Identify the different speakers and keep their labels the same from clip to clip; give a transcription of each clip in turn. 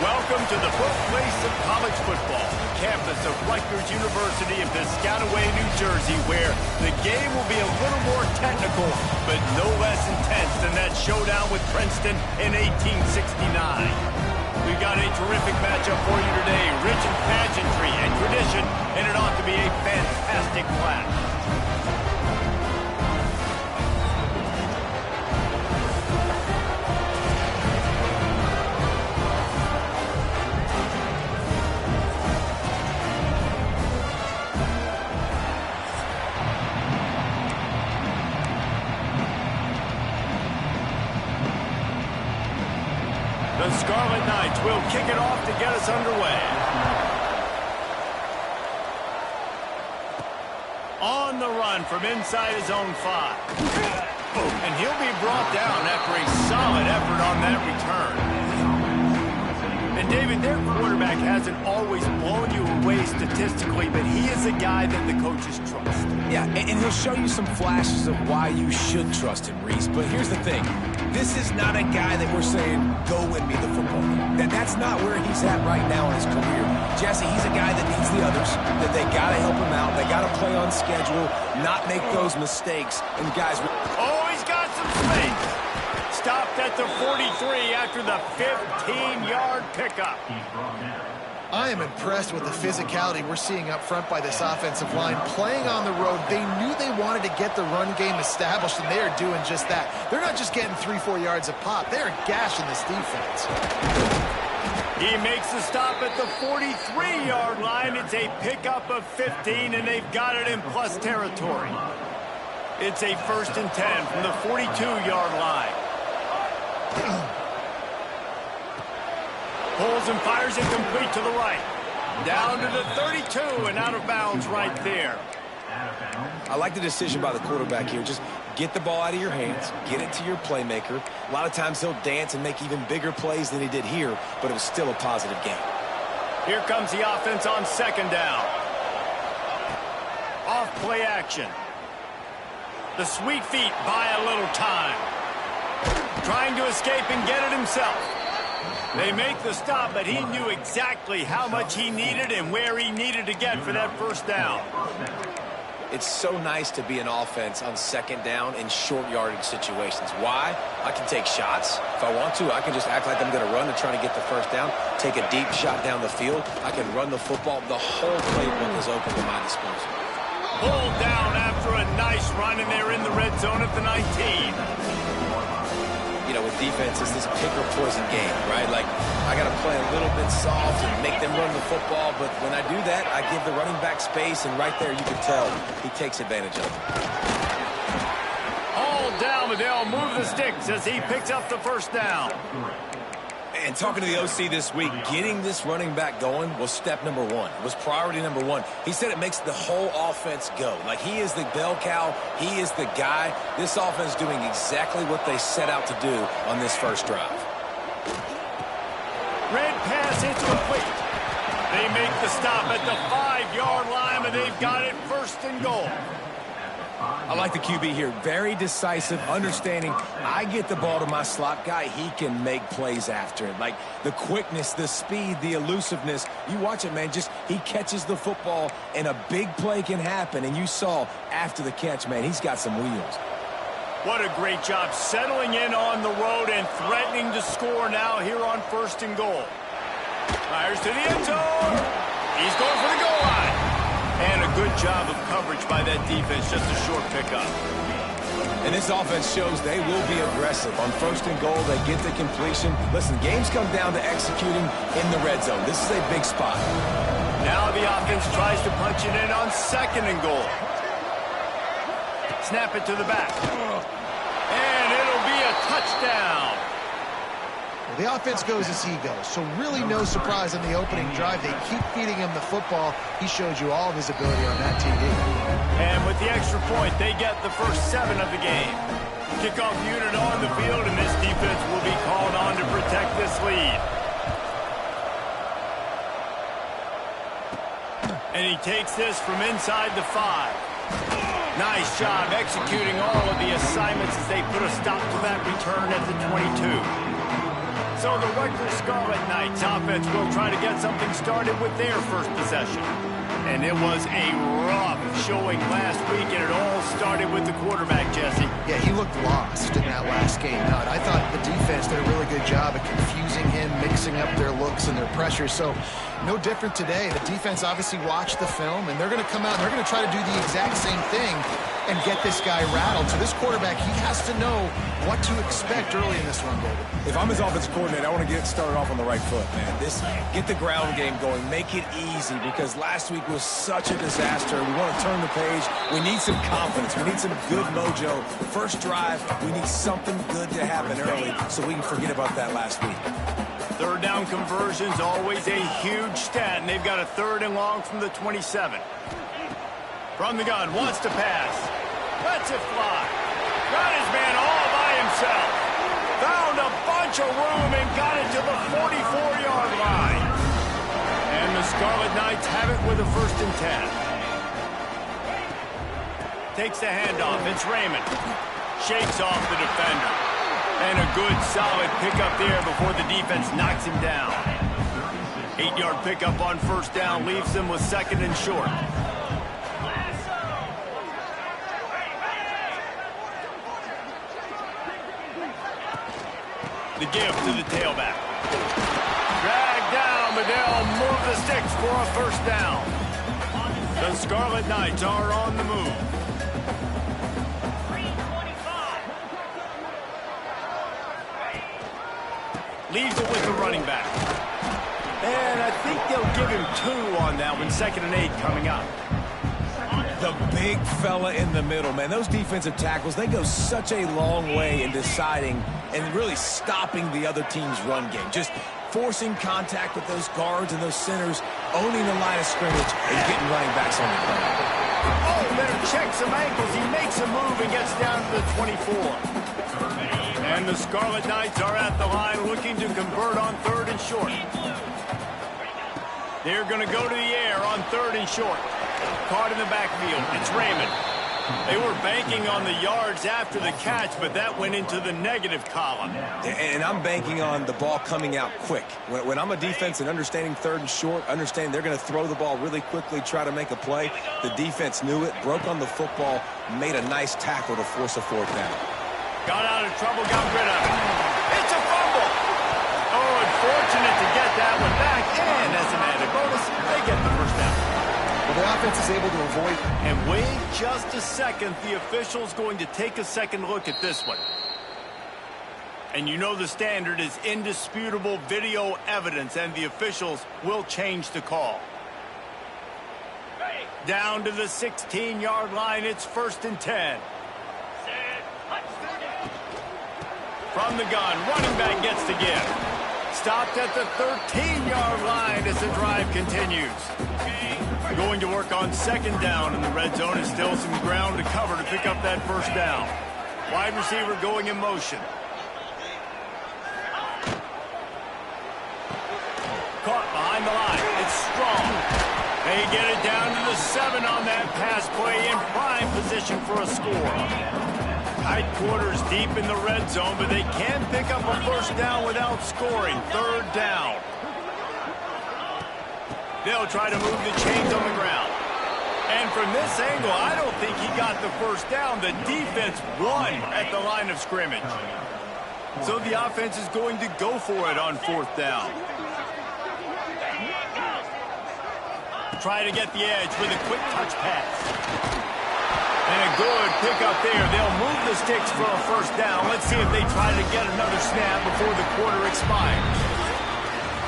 Speaker 1: Welcome to the birthplace of college football, the campus of Rutgers University in Piscataway, New Jersey, where the game will be a little more technical, but no less intense than that showdown with Princeton in 1869. We've got a terrific matchup for you today, rich in pageantry and tradition, and it ought to be a fantastic clash. The Scarlet Knights will kick it off to get us underway. On the run from inside his own 5. And he'll be brought down after a solid effort on that return. And David, their quarterback hasn't always blown you away statistically, but he is a guy that the coaches trust.
Speaker 2: Yeah, and he'll show you some flashes of why you should trust him, Reese. But here's the thing. This is not a guy that we're saying, go win me the football game. That's not where he's at right now in his career. Jesse, he's a guy that needs the others, that they got to help him out. They got to play on schedule, not make those mistakes. And guys...
Speaker 1: Oh, he's got some space. Stopped at the 43 after the 15-yard pickup.
Speaker 3: I am impressed with the physicality we're seeing up front by this offensive line. Playing on the road, they knew they wanted to get the run game established, and they are doing just that. They're not just getting 3-4 yards a pop. They are gashing this defense.
Speaker 1: He makes the stop at the 43-yard line. It's a pickup of 15, and they've got it in plus territory. It's a 1st and 10 from the 42-yard line. Pulls and fires it complete to the right. Down to the 32 and out of bounds right there.
Speaker 2: I like the decision by the quarterback here. Just get the ball out of your hands, get it to your playmaker. A lot of times he'll dance and make even bigger plays than he did here, but it was still a positive game.
Speaker 1: Here comes the offense on 2nd down. Off play action. The sweet feet buy a little time. Trying to escape and get it himself. They make the stop, but he knew exactly how much he needed and where he needed to get for that 1st down.
Speaker 2: It's so nice to be an offense on 2nd down in short yardage situations. Why? I can take shots. If I want to, I can just act like I'm going to run and try to get the 1st down, take a deep shot down the field. I can run the football. The whole playbook is open to my disposal.
Speaker 1: Pulled down after a nice run, and they're in the red zone at the 19.
Speaker 2: You know, with defense, it's this pick or poison game, right? Like, I got to play a little bit soft and make them run the football, but when I do that, I give the running back space, and right there you can tell he takes advantage of it.
Speaker 1: All down, but they'll move the sticks as he picks up the 1st down.
Speaker 2: And talking to the OC this week, getting this running back going was step number 1. It was priority number 1. He said it makes the whole offense go. Like, he is the bell cow. He is the guy. This offense doing exactly what they set out to do on this 1st drive.
Speaker 1: Red pass, it's complete. They make the stop at the 5-yard line, but they've got it 1st and goal.
Speaker 2: I like the QB here. Very decisive, understanding I get the ball to my slot guy, he can make plays after it. Like the quickness, the speed, the elusiveness. You watch it, man. Just he catches the football, and a big play can happen. And you saw after the catch, man, he's got some wheels.
Speaker 1: What a great job settling in on the road and threatening to score now here on 1st and goal. Fires to the end zone. He's going for the goal line. And a good job of coverage by that defense, just a short pickup.
Speaker 2: And this offense shows they will be aggressive. On 1st and goal, they get the completion. Listen, games come down to executing in the red zone. This is a big spot.
Speaker 1: Now the offense tries to punch it in on 2nd and goal. Snap it to the back. And it'll be a touchdown.
Speaker 3: The offense goes as he goes, so really no surprise on the opening drive. They keep feeding him the football. He showed you all of his ability on that TD.
Speaker 1: And with the extra point, they get the 1st 7 of the game. Kickoff unit on the field, and this defense will be called on to protect this lead. And he takes this from inside the 5. Nice job executing all of the assignments as they put a stop to that return at the 22. So the Rutgers Scarlet Knights offense will try to get something started with their first possession. And it was a rough showing last week, and it all started with the quarterback, Jesse.
Speaker 3: Yeah, he looked lost in that last game out. I thought the defense did a really good job of confusing him, mixing up their looks and their pressures. So no different today. The defense obviously watched the film, and they're going to come out and they're going to try to do the exact same thing and get this guy rattled. So this quarterback, he has to know what to expect early in this one, David.
Speaker 2: If I'm his offensive coordinator, I want to get started off on the right foot, man. Get the ground game going. Make it easy, because last week was such a disaster. We want to turn the page. We need some confidence. We need some good mojo. First drive, we need something good to happen early so we can forget about that last week.
Speaker 1: Third down conversion's always a huge stat, and they've got a 3rd and long from the 27. From the gun, wants to pass. Lets it fly. Got his man all by himself. Found a bunch of room and got it to the 44-yard line. And the Scarlet Knights have it with a 1st and 10. Takes the handoff. It's Raymond. Shakes off the defender. And a good, solid pickup there before the defense knocks him down. 8-yard pickup on 1st down leaves him with 2nd and short. The give to the tailback. Dragged down, but they'll move the sticks for a 1st down. The Scarlet Knights are on the move. Leaves it with the running back. And I think they'll give him 2 on that one. 2nd and 8 coming up.
Speaker 2: The big fella in the middle, man. Those defensive tackles, they go such a long way in deciding and really stopping the other team's run game. Just forcing contact with those guards and those centers, owning the line of scrimmage, and getting running backs on the ground.
Speaker 1: Oh, better check some ankles. He makes a move and gets down to the 24. And the Scarlet Knights are at the line looking to convert on 3rd and short. They're going to go to the air on 3rd and short. Caught in the backfield. It's Raymond. They were banking on the yards after the catch, but that went into the negative column.
Speaker 2: And I'm banking on the ball coming out quick. When I'm a defense and understanding 3rd and short, understanding they're going to throw the ball really quickly, try to make a play, the defense knew it, broke on the football, made a nice tackle to force a 4th down.
Speaker 1: Got out of trouble, got rid of it. It's a fumble. Oh, unfortunate to get that one back. And as an added bonus, they get the 1st down.
Speaker 3: Well, the offense is able to avoid.
Speaker 1: And wait just a second. The official's going to take a second look at this one. And you know the standard is indisputable video evidence, and the officials will change the call. Down to the 16-yard line. It's 1st and 10. From the gun, running back gets the give. Stopped at the 13-yard line as the drive continues. Going to work on 2nd down, and the red zone is still some ground to cover to pick up that 1st down. Wide receiver going in motion. Caught behind the line. It's Strong. They get it down to the 7 on that pass play, in prime position for a score. Tight quarters deep in the red zone, but they can't pick up a 1st down without scoring. 3rd down. They'll try to move the chains on the ground. And from this angle, I don't think he got the 1st down. The defense won at the line of scrimmage. So the offense is going to go for it on 4th down. Try to get the edge with a quick touch pass. And a good pickup there. They'll move the sticks for a 1st down. Let's see if they try to get another snap before the quarter expires.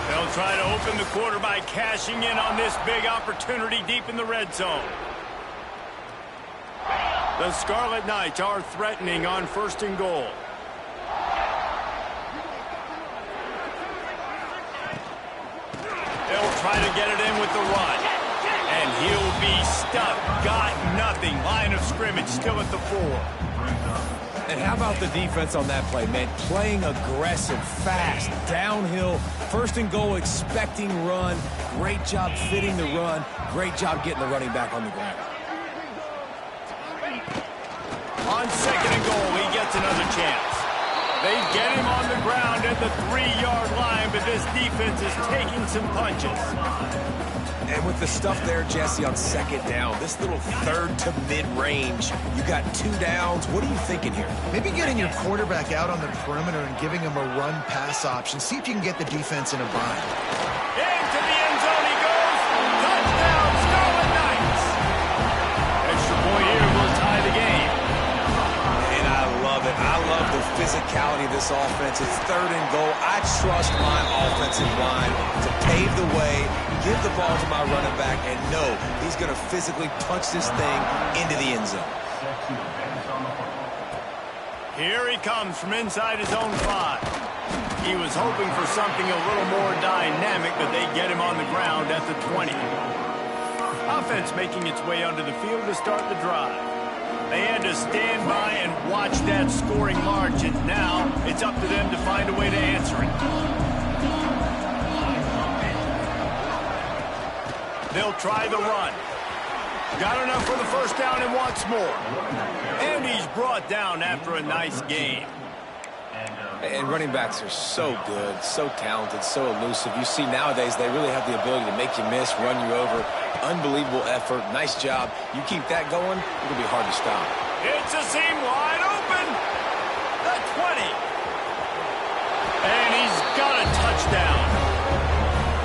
Speaker 1: They'll try to open the quarter by cashing in on this big opportunity deep in the red zone. The Scarlet Knights are threatening on 1st and goal. They'll try to get it in with the run. And he'll be stuck. Got nothing. Line of scrimmage still at the 4.
Speaker 2: And how about the defense on that play, man? Playing aggressive, fast, downhill, 1st and goal, expecting run. Great job fitting the run. Great job getting the running back on the ground.
Speaker 1: On 2nd and goal, he gets another chance. They get him on the ground at the 3-yard line, but this defense is taking some punches.
Speaker 2: And with the stuff there, Jesse, on second down, this little third to mid-range, you got 2 downs. What are you thinking here?
Speaker 3: Maybe getting your quarterback out on the perimeter and giving him a run-pass option. See if you can get the defense in a bind.
Speaker 1: Into the end zone he goes. Touchdown, Scarlet Knights. Extra point here will tie the game.
Speaker 2: And I love it. I love the physicality of this offense. It's 3rd and goal. I trust my offensive line to pave the way, give the ball to my running back, and know he's going to physically punch this thing into the end zone.
Speaker 1: Here he comes from inside his own 5. He was hoping for something a little more dynamic, but they get him on the ground at the 20. Offense making its way onto the field to start the drive. They had to stand by and watch that scoring margin. Now it's up to them to find a way to answer it. They'll try the run. Got enough for the first down and wants more. And he's brought down after a nice game.
Speaker 2: And running backs are so good, so talented, so elusive. You see nowadays they really have the ability to make you miss, run you over. Unbelievable effort. Nice job. You keep that going, it'll be hard to stop.
Speaker 1: It's a seam wide open. The 20. And he's got a touchdown.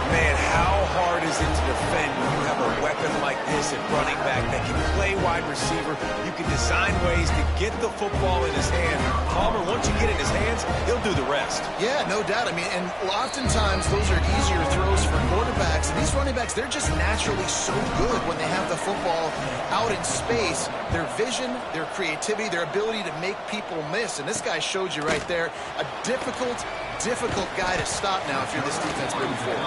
Speaker 2: Man, how hard is it to defend when you have a weapon like this at running back that can play wide receiver? You can design ways to get the football in his hand. Palmer, once you get it in his hands, he'll do the rest.
Speaker 3: Yeah, no doubt. I mean, and oftentimes those are easier throws for quarterbacks. And these running backs, they're just naturally so good when they have the football out in space. Their vision, their creativity, their ability to make people miss. And this guy showed you right there, a difficult guy to stop now if you're this defense moving forward.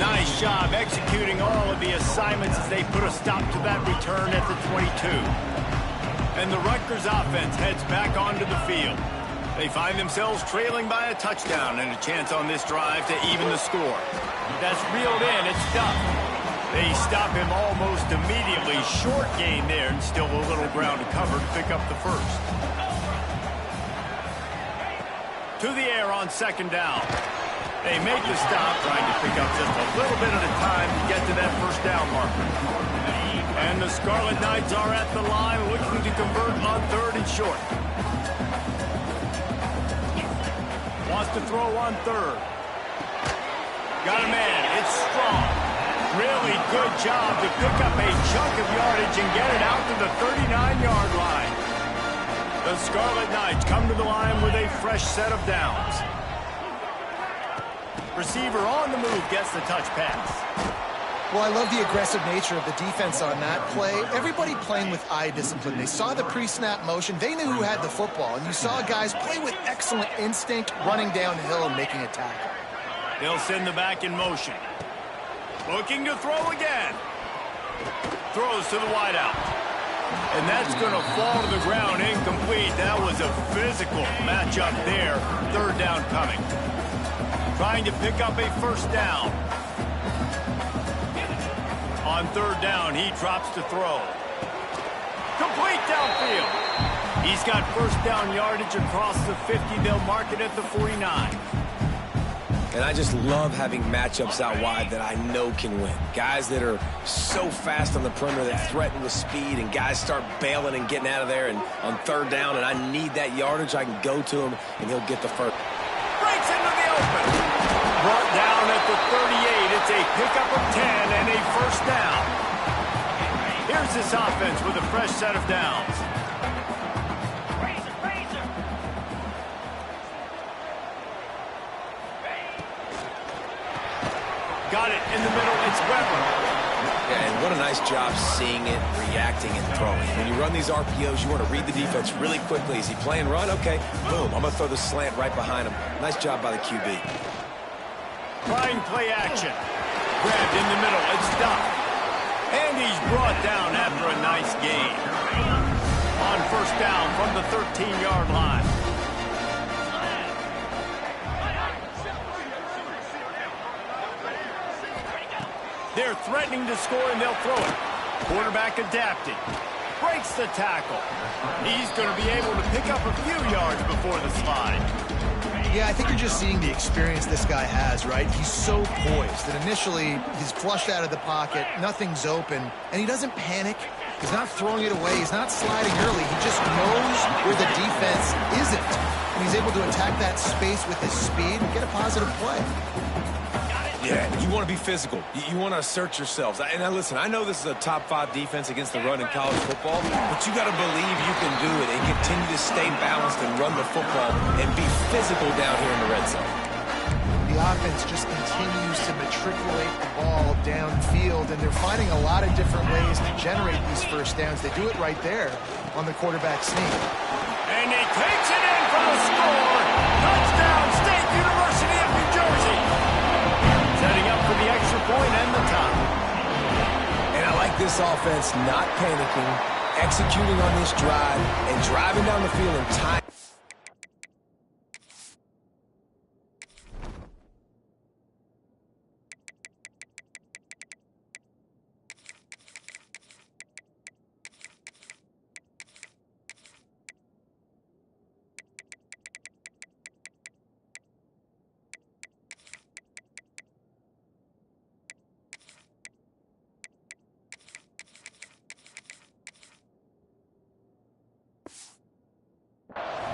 Speaker 1: Nice job executing all of the assignments as they put a stop to that return at the 22. And the Rutgers offense heads back onto the field. They find themselves trailing by a touchdown and a chance on this drive to even the score. That's reeled in. It's Duff. They stop him almost immediately. Short gain there and still a little ground to cover to pick up the first. To the air on second down. They make the stop, trying to pick up just a little bit at a time to get to that first down marker. And the Scarlet Knights are at the line looking to convert on 3rd and short. Wants to throw on 3rd. Got a man. It's strong. Really good job to pick up a chunk of yardage and get it out to the 39-yard line. The Scarlet Knights come to the line with a fresh set of downs. Receiver on the move gets the touch pass.
Speaker 3: Well, I love the aggressive nature of the defense on that play. Everybody playing with eye discipline. They saw the pre-snap motion. They knew who had the football. And you saw guys play with excellent instinct, running downhill and making a tackle.
Speaker 1: They'll send the back in motion. Looking to throw again. Throws to the wideout. And that's going to fall to the ground incomplete. That was a physical matchup there. 3rd down coming. Trying to pick up a first down. On 3rd down, he drops to throw. Complete downfield. He's got first down yardage across the 50. They'll mark it at the 49.
Speaker 2: And I just love having matchups out wide that I know can win. Guys that are so fast on the perimeter that threaten with speed, and guys start bailing and getting out of there and on 3rd down, and I need that yardage. I can go to him, and he'll get the first.
Speaker 1: Breaks into the open. Brought down at the 38. It's a pickup of 10 and a first down. Here's this offense with a fresh set of downs. Got it in the middle. It's Weber.
Speaker 2: Yeah, and what a nice job seeing it, reacting, and throwing. When you run these RPOs, you want to read the defense really quickly. Is he playing run? Okay, boom. I'm going to throw the slant right behind him. Nice job by the QB.
Speaker 1: Trying play action. Grabbed in the middle. It's Duff. And he's brought down after a nice gain. On first down from the 13-yard line. They're threatening to score, and they'll throw it. Quarterback adapting. Breaks the tackle. He's going to be able to pick up a few yards before the slide.
Speaker 3: Yeah, I think you're just seeing the experience this guy has, right? He's so poised that initially he's flushed out of the pocket, nothing's open, and he doesn't panic. He's not throwing it away. He's not sliding early. He just knows where the defense isn't, and he's able to attack that space with his speed and get a positive play.
Speaker 2: Yeah, you want to be physical. You want to assert yourselves. And listen, I know this is a top 5 defense against the run in college football, but you got to believe you can do it and continue to stay balanced and run the football and be physical down here in the red zone.
Speaker 3: The offense just continues to matriculate the ball downfield, and they're finding a lot of different ways to generate these first downs. They do it right there on the quarterback sneak.
Speaker 1: And he takes it in for the score. Touchdown, State University of New Jersey. Setting up for the extra point and the tie.
Speaker 2: And I like this offense not panicking, executing on this drive, and driving down the field in time.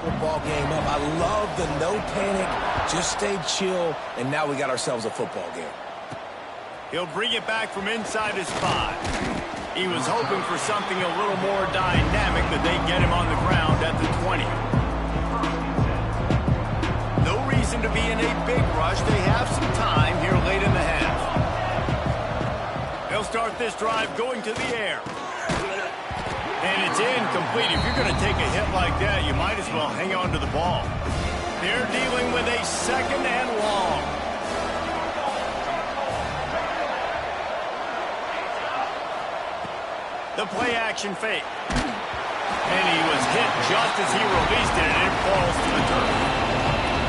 Speaker 2: Football game up. I love the no panic, just stay chill, and now we got ourselves a football game.
Speaker 1: He'll bring it back from inside his 5. He was hoping for something a little more dynamic, but they get him on the ground at the 20. No reason to be in a big rush. They have some time here late in the half. They'll start this drive going to the air. And it's incomplete. If you're going to take a hit like that, you might as well hang on to the ball. They're dealing with a 2nd and long. The play action fake. And he was hit just as he released it, and it falls to the turf.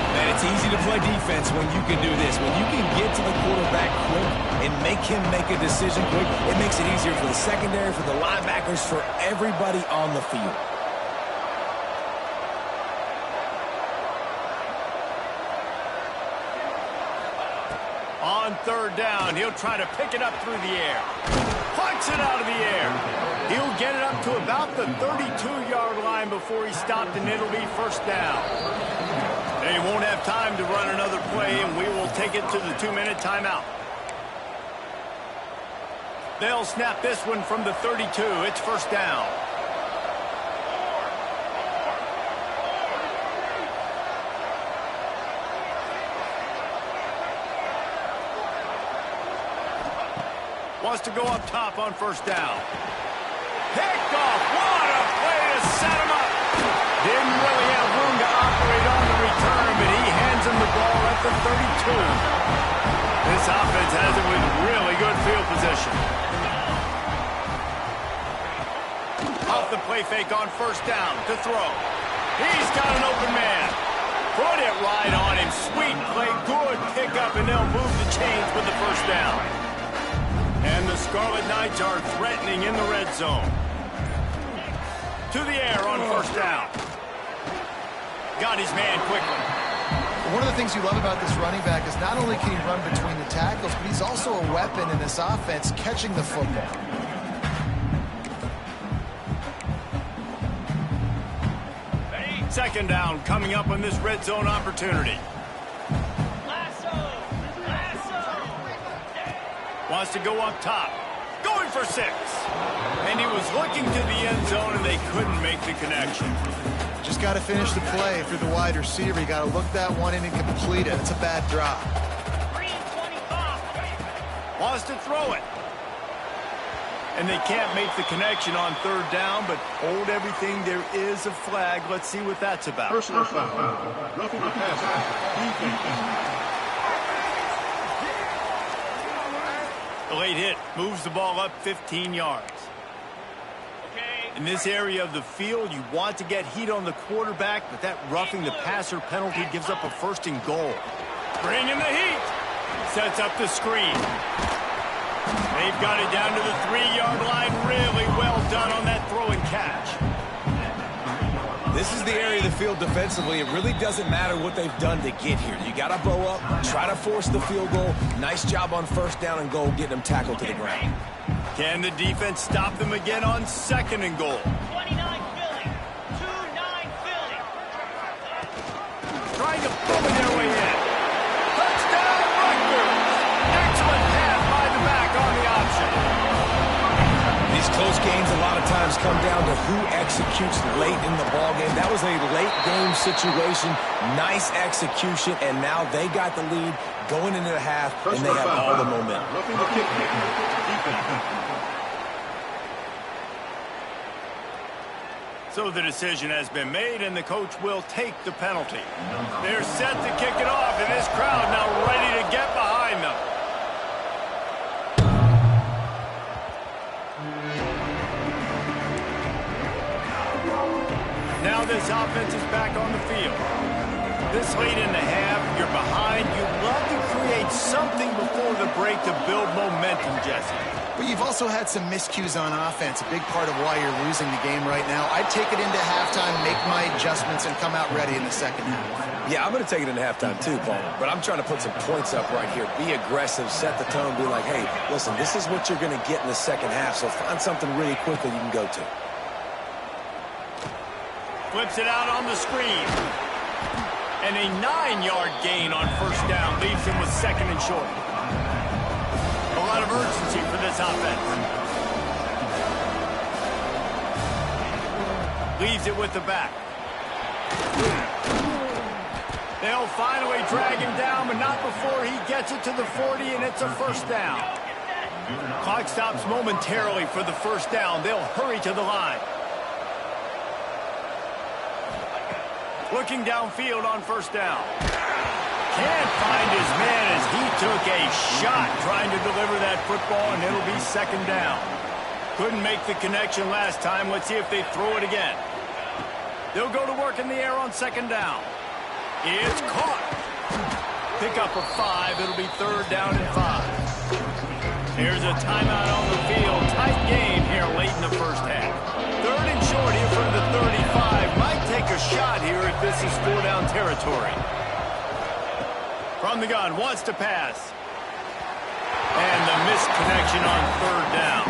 Speaker 2: Man, it's easy to play defense when you can do this. When you can get to the quarterback quick and make him make a decision quick, it makes it easier for the secondary, for the linebackers, for everybody on the field.
Speaker 1: On 3rd down, he'll try to pick it up through the air. Punts it out of the air. He'll get it up to about the 32-yard line before he's stopped, and it'll be 1st down. They won't have time to run another play, and we will take it to the 2-minute timeout. They'll snap this one from the 32. It's 1st down. Wants to go up top on 1st down. Picked off. What a play to set him up. Didn't really have room to operate on the return, but he hands him the ball at the 32. This offense has it with really good field position. Off the play fake on 1st down to throw. He's got an open man. Put it right on him. Sweet play. Good pickup, and they'll move the chains with the 1st down. And the Scarlet Knights are threatening in the red zone. To the air on 1st down. Got his man quickly.
Speaker 3: One of the things you love about this running back is not only can he run between the tackles, but he's also a weapon in this offense catching the football.
Speaker 1: Second down coming up on this red zone opportunity. Wants to go up top. Going for 6. And he was looking to the end zone, and they couldn't make the connection.
Speaker 3: Just got to finish the play for the wide receiver. You got to look that one in and complete it. It's a bad drop.
Speaker 1: Wants to throw it. And they can't make the connection on 3rd down, but hold everything. There is a flag. Let's see what that's about.
Speaker 4: Personal foul. Roughing the passer.
Speaker 1: The late hit moves the ball up 15 yards. In this area of the field, you want to get heat on the quarterback, but that roughing the passer penalty gives up a 1st and goal. Bringing the heat. Sets up the screen. They've got it down to the 3-yard line. Really well done on that throw and catch.
Speaker 2: This is the area of the field defensively. It really doesn't matter what they've done to get here. You got to bow up, try to force the field goal. Nice job on first down and goal, getting them tackled to the ground.
Speaker 1: Can the defense stop them again on 2nd and goal?
Speaker 5: 29 Philly. 2-9 Philly.
Speaker 1: Trying to boom it their way in. Touchdown, Rutgers! Excellent pass by the back on the option.
Speaker 2: These close games a lot of times come down to who executes late in the ball game. That was a late game situation. Nice execution, and now they got the lead going into the half, and they have all the momentum.
Speaker 4: Roughing the kick. Defense.
Speaker 1: So the decision has been made, and the coach will take the penalty. They're set to kick it off, and this crowd now ready to get behind them. Now this offense is back on the field. This late in the half, you're behind. You'd love to create something before the break to build momentum, Jesse.
Speaker 3: But you've also had some miscues on offense, a big part of why you're losing the game right now. I'd take it into halftime, make my adjustments, and come out ready in the second half.
Speaker 2: Yeah, I'm going to take it into halftime too, Paul. But I'm trying to put some points up right here. Be aggressive, set the tone, be like, hey, listen, this is what you're going to get in the second half, so find something really quickly you can go to.
Speaker 1: Flips it out on the screen. And a 9-yard gain on first down leaves him with 2nd and short. A lot of urgency for this offense. Leaves it with the back. They'll finally drag him down, but not before he gets it to the 40, and it's a first down. Clock stops momentarily for the first down. They'll hurry to the line. Looking downfield on first down. Can't find his man as he took a shot trying to deliver that football, and it'll be 2nd down. Couldn't make the connection last time. Let's see if they throw it again. They'll go to work in the air on 2nd down. It's caught. Pick up a 5. It'll be 3rd down and 5. Here's a timeout on the field. Tight game here late in the first half. 3rd and short here from the 35. Might take a shot here if this is 4-down territory. From the gun, wants to pass. And the missed connection on 3rd down.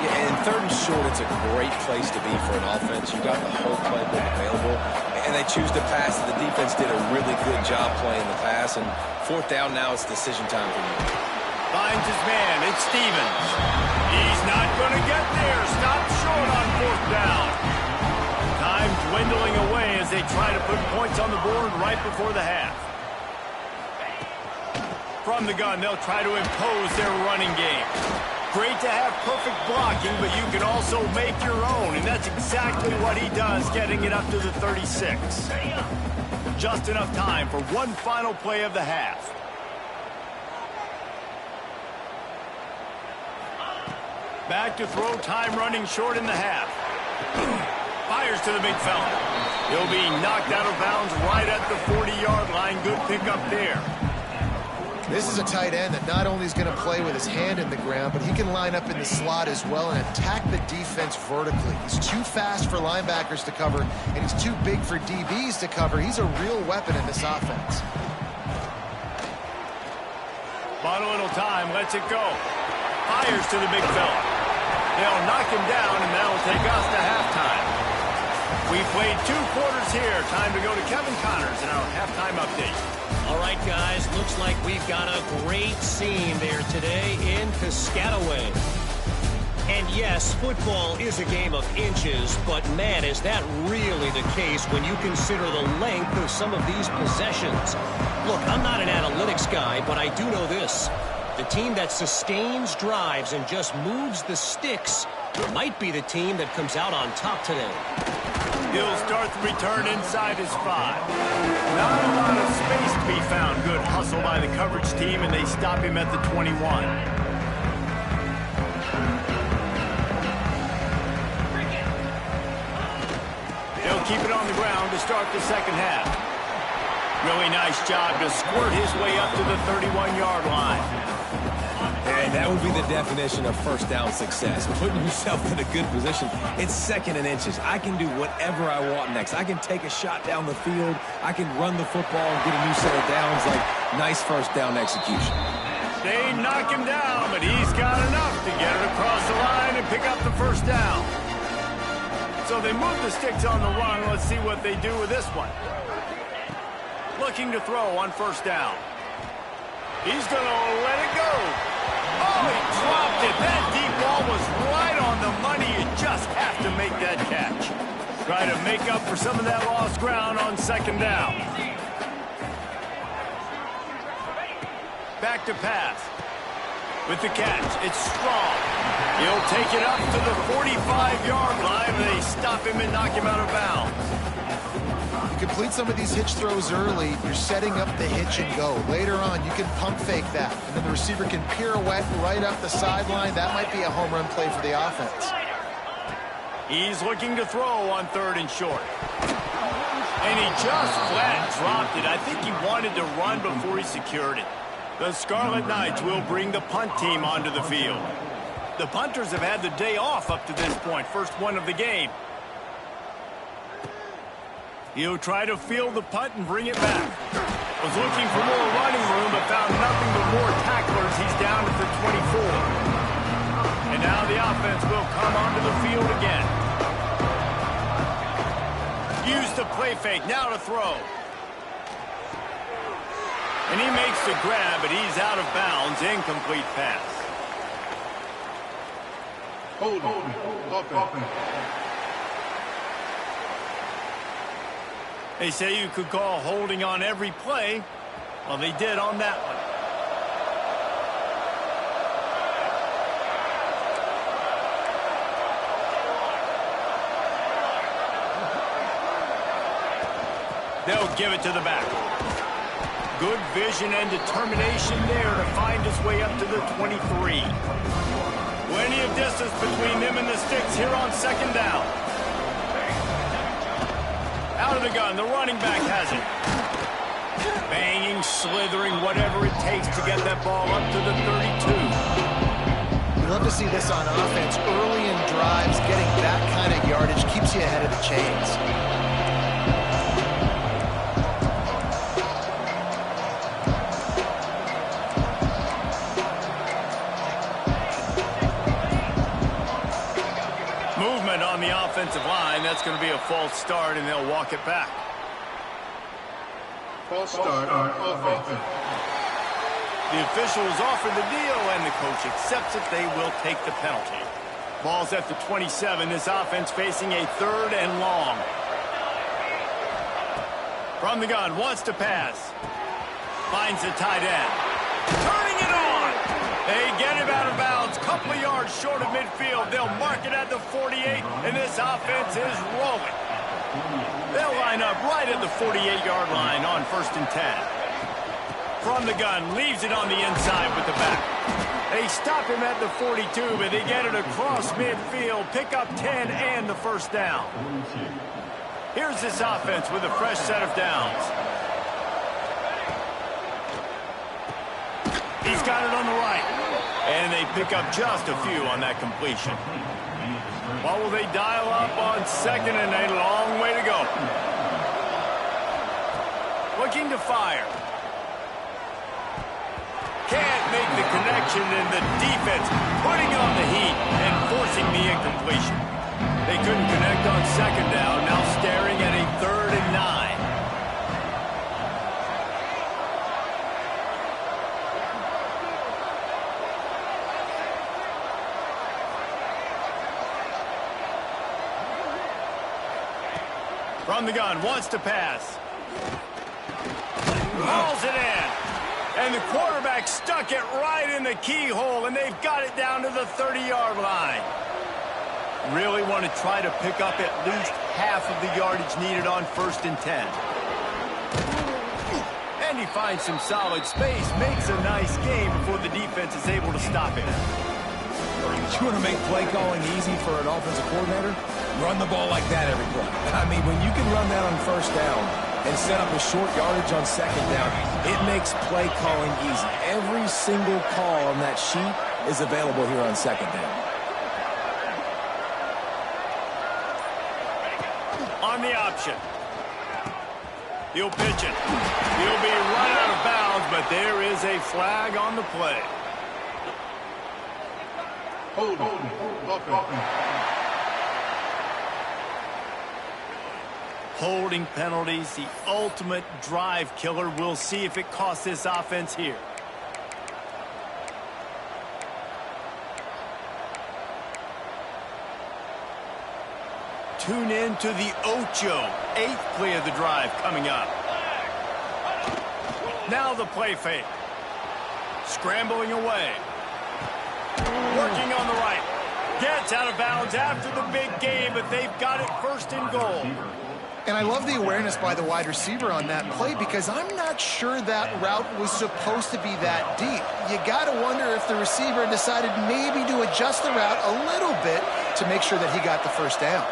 Speaker 2: Yeah, and 3rd and short, it's a great place to be for an offense. You got the whole playbook available, and they choose to pass. The defense did a really good job playing the pass, and 4th down now, it's decision time for you.
Speaker 1: Finds his man. It's Stevens. He's not going to get there. Stopped short on 4th down. Time dwindling away as they try to put points on the board right before the half. From the gun, they'll try to impose their running game. Great to have perfect blocking, but you can also make your own, and that's exactly what he does, getting it up to the 36. Just enough time for one final play of the half. Back to throw, time running short in the half. Fires to the big fella. He'll be knocked out of bounds right at the 40-yard line. Good pickup there.
Speaker 3: This is a tight end that not only is going to play with his hand in the ground, but he can line up in the slot as well and attack the defense vertically. He's too fast for linebackers to cover, and he's too big for DBs to cover. He's a real weapon in this offense.
Speaker 1: Bought a little time, lets it go. Fires to the big fella. They'll knock him down, and that'll take us to halftime. We played 2 quarters here. Time to go to Kevin Connors in our halftime update.
Speaker 5: All right, guys, looks like we've got a great scene there today in Piscataway. And yes, football is a game of inches, but man, is that really the case when you consider the length of some of these possessions. Look, I'm not an analytics guy, but I do know this. The team that sustains drives and just moves the sticks might be the team that comes out on top today.
Speaker 1: He'll start the return inside his 5. Not a lot of space to be found. Good hustle by the coverage team, and they stop him at the 21. He'll keep it on the ground to start the second half. Really nice job to squirt his way up to the 31-yard line. And
Speaker 2: That would be the definition of first down success. Putting yourself in a good position. It's 2nd and inches. I can do whatever I want next. I can take a shot down the field. I can run the football and get a new set of downs. Like, nice first down execution.
Speaker 1: They knock him down, but he's got enough to get it across the line and pick up the first down. So they move the sticks on the run. Let's see what they do with this one. Looking to throw on first down. He's going to let it go. Oh, he dropped it. That deep ball was right on the money. You just have to make that catch. Try to make up for some of that lost ground on 2nd down. Back to pass. With the catch, it's strong. He'll take it up to the 45-yard line. They stop him and knock him out of bounds.
Speaker 3: You complete some of these hitch throws early, you're setting up the hitch and go. Later on, you can pump fake that, and then the receiver can pirouette right up the sideline. That might be a home run play for the offense.
Speaker 1: He's looking to throw on 3rd and short. And he just flat dropped it. I think he wanted to run before he secured it. The Scarlet Knights will bring the punt team onto the field. The punters have had the day off up to this point. First one of the game. He'll try to field the punt and bring it back. Was looking for more running room, but found nothing but more tacklers. He's down at the 24. And now the offense will come onto the field again. Use the play fake, now to throw. And he makes the grab, but he's out of bounds. Incomplete pass.
Speaker 4: Hold on. Offense.
Speaker 1: They say you could call holding on every play. Well, they did on that one. They'll give it to the back. Good vision and determination there to find his way up to the 23. Plenty of distance between them and the sticks here on 2nd down. Out of the gun, the running back has it. Banging, slithering, whatever it takes to get that ball up to the 32.
Speaker 3: You love to see this on offense. Early in drives, getting that kind of yardage keeps you ahead of the chains.
Speaker 1: On the offensive line, that's going to be a false start, and they'll walk it back.
Speaker 4: False start on offense.
Speaker 1: The officials offer the deal, and the coach accepts it. They will take the penalty. Ball's at the 27. This offense facing a 3rd and long. From the gun, wants to pass. Finds the tight end. Turning it on. They get him out of bounds. Couple of yards short of midfield. They'll mark it at the 48, and this offense is rolling. They'll line up right at the 48-yard line on 1st and 10. From the gun, leaves it on the inside with the back. They stop him at the 42, but they get it across midfield. Pick up 10 and the first down. Here's this offense with a fresh set of downs. He's got it on the right. And they pick up just a few on that completion. What will they dial up on 2nd and a long way to go? Looking to fire. Can't make the connection, and the defense putting on the heat and forcing the incompletion. They couldn't connect on 2nd down, now staring at a 3rd and 9. From the gun, wants to pass. Hauls it in. And the quarterback stuck it right in the keyhole, and they've got it down to the 30-yard line. Really want to try to pick up at least half of the yardage needed on 1st and 10. And he finds some solid space, makes a nice game before the defense is able to stop him.
Speaker 2: You want to make play calling easy for an offensive coordinator? Run the ball like that every play. I mean, when you can run that on 1st down and set up a short yardage on 2nd down, it makes play calling easy. Every single call on that sheet is available here on second down.
Speaker 1: On the option. He'll pitch it. He'll be right out of bounds, but there is a flag on the play. Holding penalties, the ultimate drive killer. We'll see if it costs this offense here. Tune in to the Ocho, 8th play of the drive coming up. Now the play fake. Scrambling away. Working on the right. Gets out of bounds after the big gain, but they've got it first and goal.
Speaker 3: And I love the awareness by the wide receiver on that play because I'm not sure that route was supposed to be that deep. You got to wonder if the receiver decided maybe to adjust the route a little bit to make sure that he got the first down.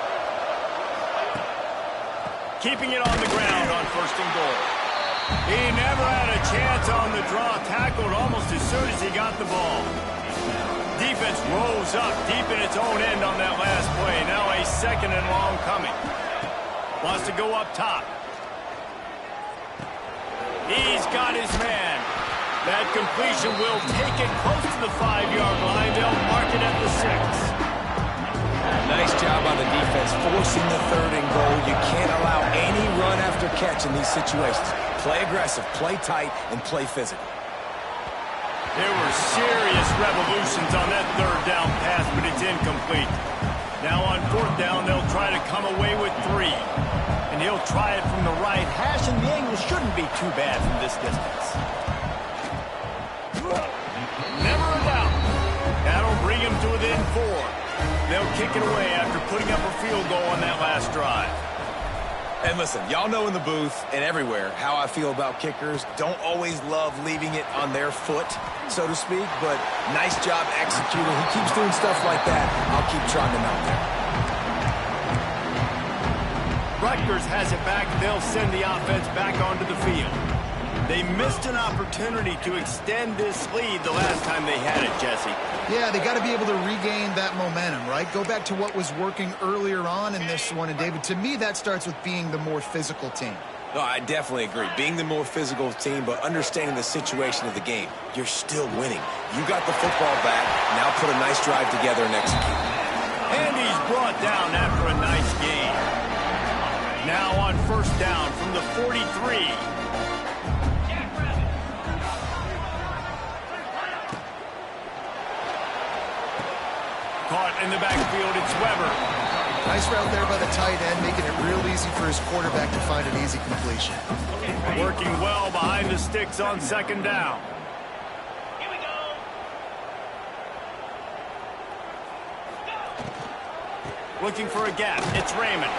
Speaker 1: Keeping it on the ground on first and goal. He never had a chance on the draw. Tackled almost as soon as he got the ball. Defense rose up deep in its own end on that last play. Now a second and long coming. Wants to go up top. He's got his man. That completion will take it close to the 5-yard line. They'll mark it at the 6.
Speaker 2: Nice job on the defense, forcing the third and goal. You can't allow any run after catch in these situations. Play aggressive, play tight, and play physical.
Speaker 1: There were serious revolutions on that third down pass, but it's incomplete. Now on fourth down, they'll try to come away with 3. And he'll try it from the right hash, and the angle shouldn't be too bad from this distance. Never a doubt. That'll bring him to within 4. They'll kick it away after putting up a field goal on that last drive.
Speaker 2: And listen, y'all know in the booth and everywhere how I feel about kickers. Don't always love leaving it on their foot, so to speak, but nice job executing. He keeps doing stuff like that. I'll keep trying him out there.
Speaker 1: Rutgers has it back. They'll send the offense back onto the field. They missed an opportunity to extend this lead the last time they had it, Jesse.
Speaker 3: Yeah, they got to be able to regain that momentum, right? Go back to what was working earlier on in this one. And, David, to me, that starts with being the more physical team.
Speaker 2: No, I definitely agree. Being the more physical team, but understanding the situation of the game. You're still winning. You got the football back. Now put a nice drive together and execute.
Speaker 1: And he's brought down after a nice gain. Now on first down from the 43. Caught in the backfield, it's Weber.
Speaker 3: Nice route there by the tight end, making it real easy for his quarterback to find an easy completion.
Speaker 1: Working well behind the sticks on second down.
Speaker 5: Here we go.
Speaker 1: Looking for a gap, it's Raymond.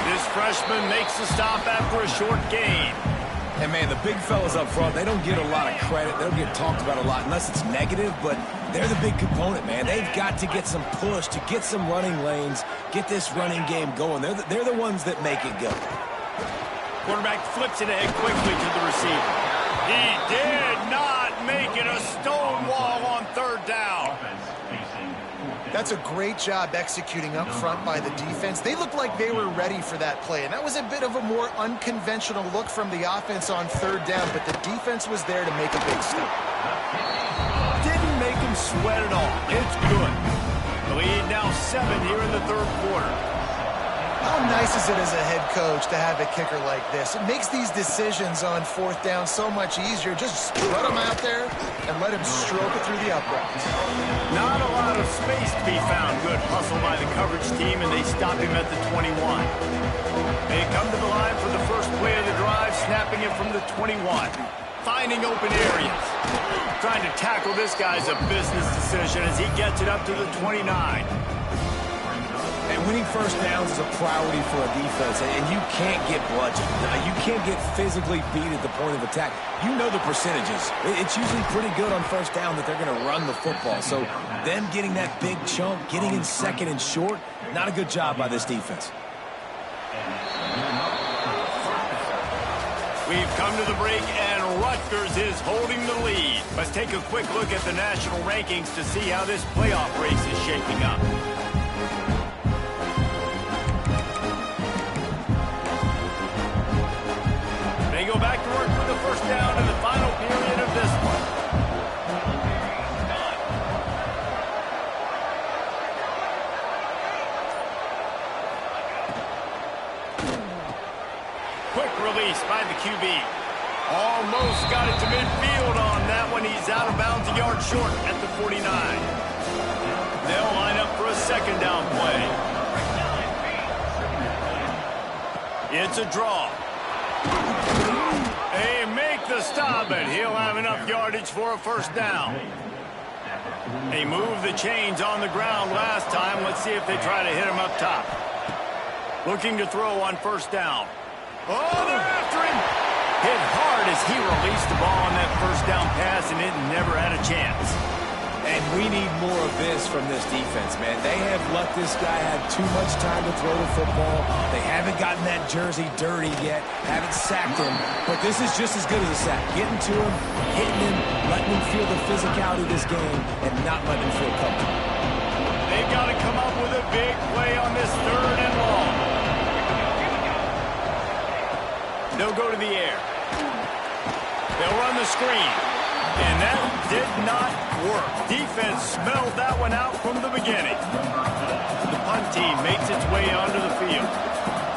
Speaker 1: This freshman makes the stop after a short gain.
Speaker 2: And, man, the big fellas up front, they don't get a lot of credit. They don't get talked about a lot unless it's negative, but they're the big component, man. They've got to get some push, to get some running lanes, get this running game going. They're the ones that make it go.
Speaker 1: Quarterback flips it ahead quickly to the receiver. He did not make it a stone wall on third down.
Speaker 3: That's a great job executing up front by the defense. They looked like they were ready for that play, and that was a bit of a more unconventional look from the offense on third down, but the defense was there to make a big stop.
Speaker 1: Didn't make him sweat at all. It's good. The lead now 7 here in the third quarter.
Speaker 3: How nice is it as a head coach to have a kicker like this? It makes these decisions on fourth down so much easier. Just strut him out there and let him stroke it through the uprights.
Speaker 1: Not a lot of space to be found. Good hustle by the coverage team, and they stop him at the 21. They come to the line for the first play of the drive, snapping it from the 21. Finding open areas. Trying to tackle this guy's a business decision as he gets it up to the 29.
Speaker 2: And winning first downs is a priority for a defense, and you can't get bludgeoned. You can't get physically beat at the point of attack. You know the percentages. It's usually pretty good on first down that they're going to run the football. So them getting that big chunk, getting in second and short, not a good job by this defense.
Speaker 1: We've come to the break, and Rutgers is holding the lead. Let's take a quick look at the national rankings to see how this playoff race is shaping up. They go back to work with the first down in the final period of this one. Quick release by the QB. Almost got it to midfield on that one. He's out of bounds a yard short at the 49. They'll line up for a second down play. It's a draw. They make the stop, and he'll have enough yardage for a first down. They moved the chains on the ground last time. Let's see if they try to hit him up top. Looking to throw on first down. Oh, they're after him. Hit hard as he released the ball on that first down pass, and it never had a chance.
Speaker 2: And we need more of this from this defense, man. They have let this guy have too much time to throw the football. They haven't gotten that jersey dirty yet, haven't sacked him. But this is just as good as a sack. Getting to him, hitting him, letting him feel the physicality of this game, and not letting him feel comfortable.
Speaker 1: They've got to come up with a big play on this third and long. They'll go to the air. They'll run the screen. And that did not work. Defense smelled that one out from the beginning. The punt team makes its way onto the field.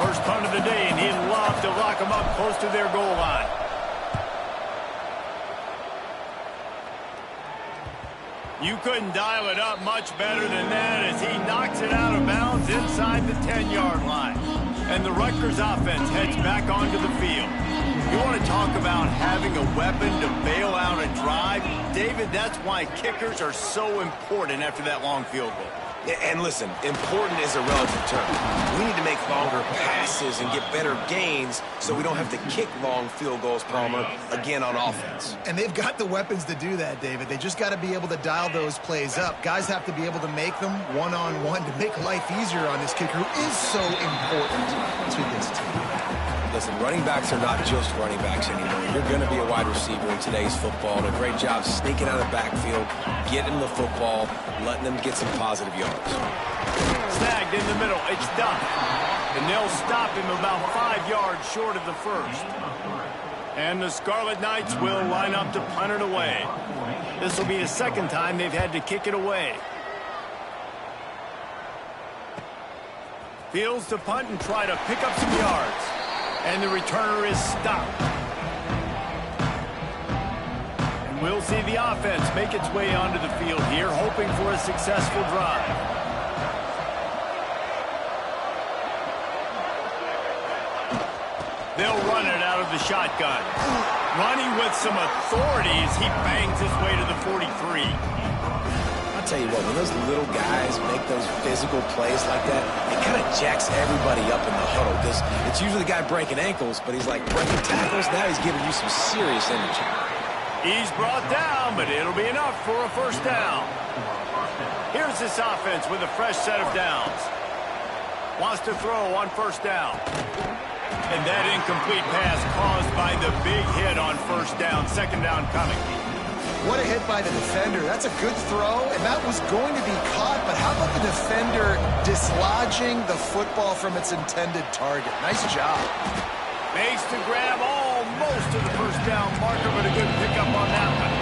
Speaker 1: First punt of the day, and he'd love to lock them up close to their goal line. You couldn't dial it up much better than that as he knocks it out of bounds inside the 10-yard line. And the Rutgers offense heads back onto the field. You want to talk about having a weapon to bail out a drive? David, that's why kickers are so important after that long field goal.
Speaker 2: And listen, important is a relative term. We need to make longer passes and get better gains so we don't have to kick long field goals, Palmer, again on offense.
Speaker 3: And they've got the weapons to do that, David. They just got to be able to dial those plays up. Guys have to be able to make them one-on-one to make life easier on this kicker who is so important to this team.
Speaker 2: Listen, running backs are not just running backs anymore. You're going to be a wide receiver in today's football. And a great job sneaking out of the backfield, getting the football, letting them get some positive yards.
Speaker 1: Snagged in the middle. It's done. And they'll stop him about 5 yards short of the first. And the Scarlet Knights will line up to punt it away. This will be the second time they've had to kick it away. Fields to punt and try to pick up some yards. And the returner is stopped. And we'll see the offense make its way onto the field here, hoping for a successful drive. They'll run it out of the shotgun. Running with some authority as he bangs his way to the 43.
Speaker 2: I'll tell you what, when those little guys make those physical plays like that, it kind of jacks everybody up in the huddle because it's usually the guy breaking ankles, but he's like breaking tackles. Now he's giving you some serious energy.
Speaker 1: He's brought down, but it'll be enough for a first down. Here's this offense with a fresh set of downs. Wants to throw on first down. And that incomplete pass caused by the big hit on first down. Second down coming.
Speaker 3: What a hit by the defender. That's a good throw, and that was going to be caught, but how about the defender dislodging the football from its intended target? Nice job.
Speaker 1: Makes the grab almost to the first down marker, but a good pickup on that one.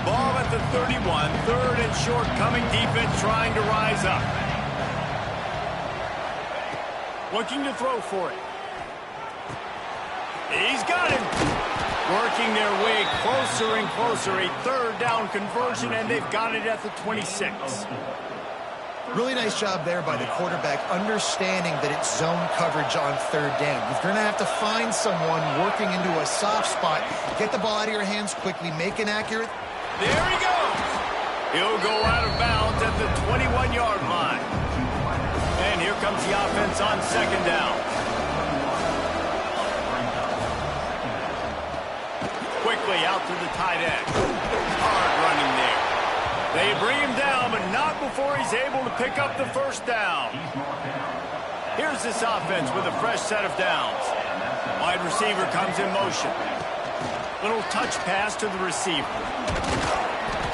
Speaker 1: Ball at the 31, third and short coming, defense trying to rise up. Looking to throw for it. He's got him. Working their way closer and closer. A third down conversion, and they've got it at the 26.
Speaker 3: Really nice job there by the quarterback, understanding that it's zone coverage on third down. You're going to have to find someone working into a soft spot. Get the ball out of your hands quickly, make it accurate.
Speaker 1: There he goes. He'll go out of bounds at the 21-yard line. And here comes the offense on second down. Quickly out to the tight end. Hard running there. They bring him down, but not before he's able to pick up the first down. Here's this offense with a fresh set of downs. Wide receiver comes in motion. Little touch pass to the receiver.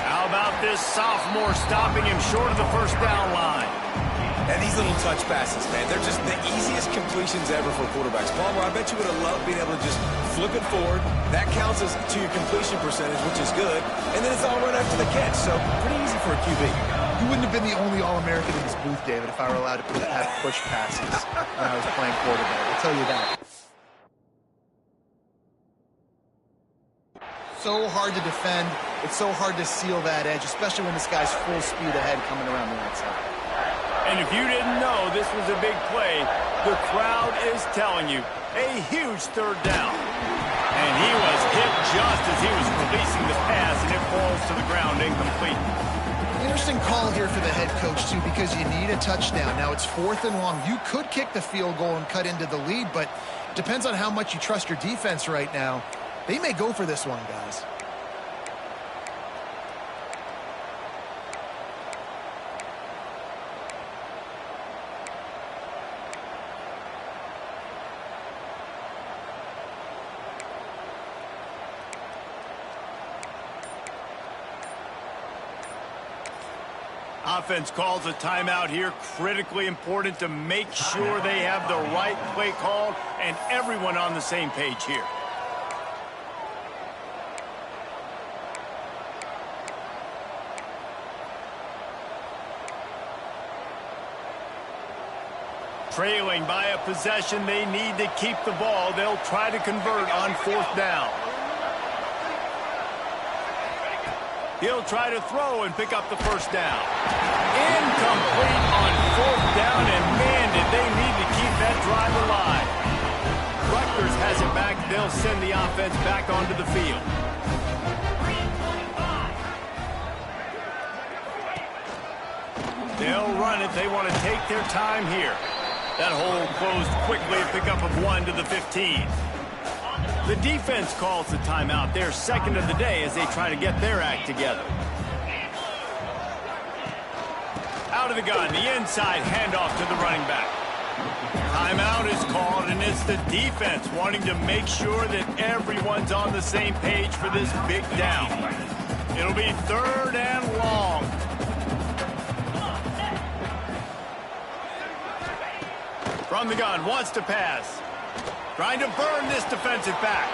Speaker 1: How about this sophomore stopping him short of the first down line?
Speaker 2: And these little touch passes, man, they're just the easiest completions ever for quarterbacks. Palmer, I bet you would have loved being able to just flip it forward. That counts as to your completion percentage, which is good. And then it's all right after the catch, so pretty easy for a QB.
Speaker 3: You wouldn't have been the only All-American in this booth, David, if I were allowed to have push passes when I was playing quarterback. I'll tell you that. So hard to defend. It's so hard to seal that edge, especially when this guy's full speed ahead coming around the outside.
Speaker 1: And if you didn't know this was a big play, the crowd is telling you a huge third down. And he was hit just as he was releasing the pass, and it falls to the ground incomplete.
Speaker 3: Interesting call here for the head coach, too, because you need a touchdown. Now, it's 4th and long. You could kick the field goal and cut into the lead, but it depends on how much you trust your defense right now. They may go for this one, guys.
Speaker 1: Offense calls a timeout here. Critically important to make sure they have the right play called and everyone on the same page here. Trailing by a possession, they need to keep the ball. They'll try to convert on 4th down. He'll try to throw and pick up the first down. Incomplete on 4th down, and man, did they need to keep that drive alive. Rutgers has it back. They'll send the offense back onto the field. They'll run it. They want to take their time here. That hole closed quickly, a pickup of 1 to the 15. The defense calls the timeout. They're second of the day as they try to get their act together. Out of the gun, the inside handoff to the running back. Timeout is called, and it's the defense wanting to make sure that everyone's on the same page for this big down. It'll be 3rd and long. From the gun, wants to pass. Trying to burn this defensive back.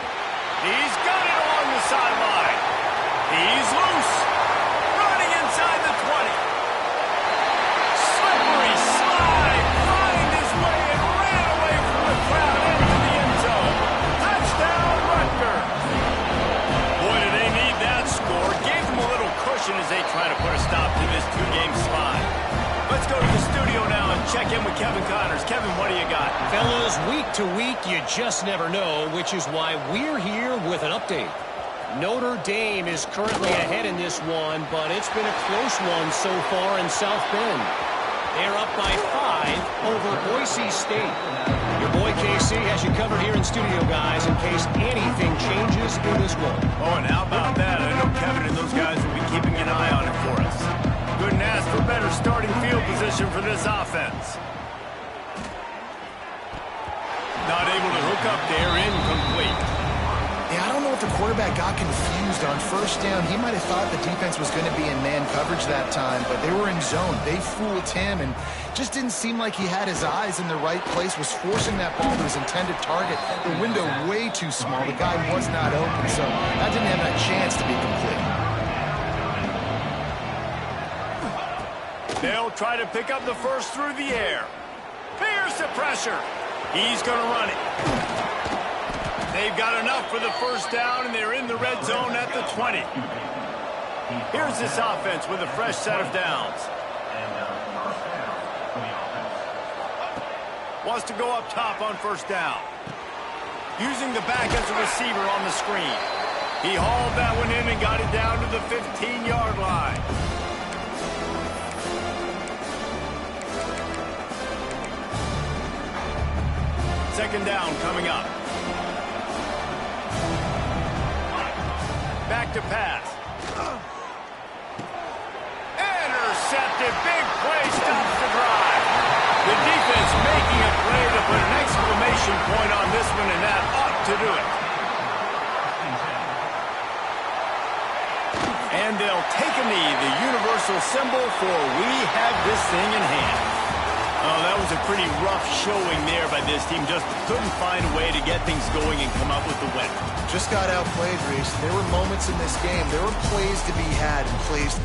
Speaker 1: He's got it along the sideline. He's loose. Running inside the 20. Slippery slide. Find his way and ran away from the crowd into the end zone. Touchdown, Rutgers. Boy, do they need that score. Gave them a little cushion as they try to put a stop to this 2-game spot. Let's go to the studio now and check in with Kevin Connors. Kevin, what do you got?
Speaker 5: Fellas, week to week, you just never know, which is why we're here with an update. Notre Dame is currently ahead in this one, but it's been a close one so far in South Bend. They're up by 5 over Boise State. Your boy KC has you covered here in studio, guys, in case anything changes in this one.
Speaker 1: Oh, and how about that? I know Kevin and those guys will be keeping an eye on it for us. Couldn't ask for better starting field position for this offense. Not able to hook up there, incomplete.
Speaker 3: Yeah, I don't know if the quarterback got confused on 1st down. He might have thought the defense was going to be in man coverage that time, but they were in zone. They fooled him and just didn't seem like he had his eyes in the right place, was forcing that ball to his intended target. The window way too small. The guy was not open, so that didn't have that chance to be complete.
Speaker 1: They'll try to pick up the first through the air. Here's the pressure. He's going to run it. They've got enough for the first down, and they're in the red zone at the 20. Here's this offense with a fresh set of downs. Wants to go up top on 1st down. Using the back as a receiver on the screen. He hauled that one in and got it down to the 15-yard line. Second down coming up. Back to pass. take a knee, the universal symbol for we have this thing in hand. Oh, that was a pretty rough showing there by this team. Just couldn't find a way to get things going and come up with the win.
Speaker 3: Just got outplayed, Reese. There were moments in this game. There were plays to be had and plays.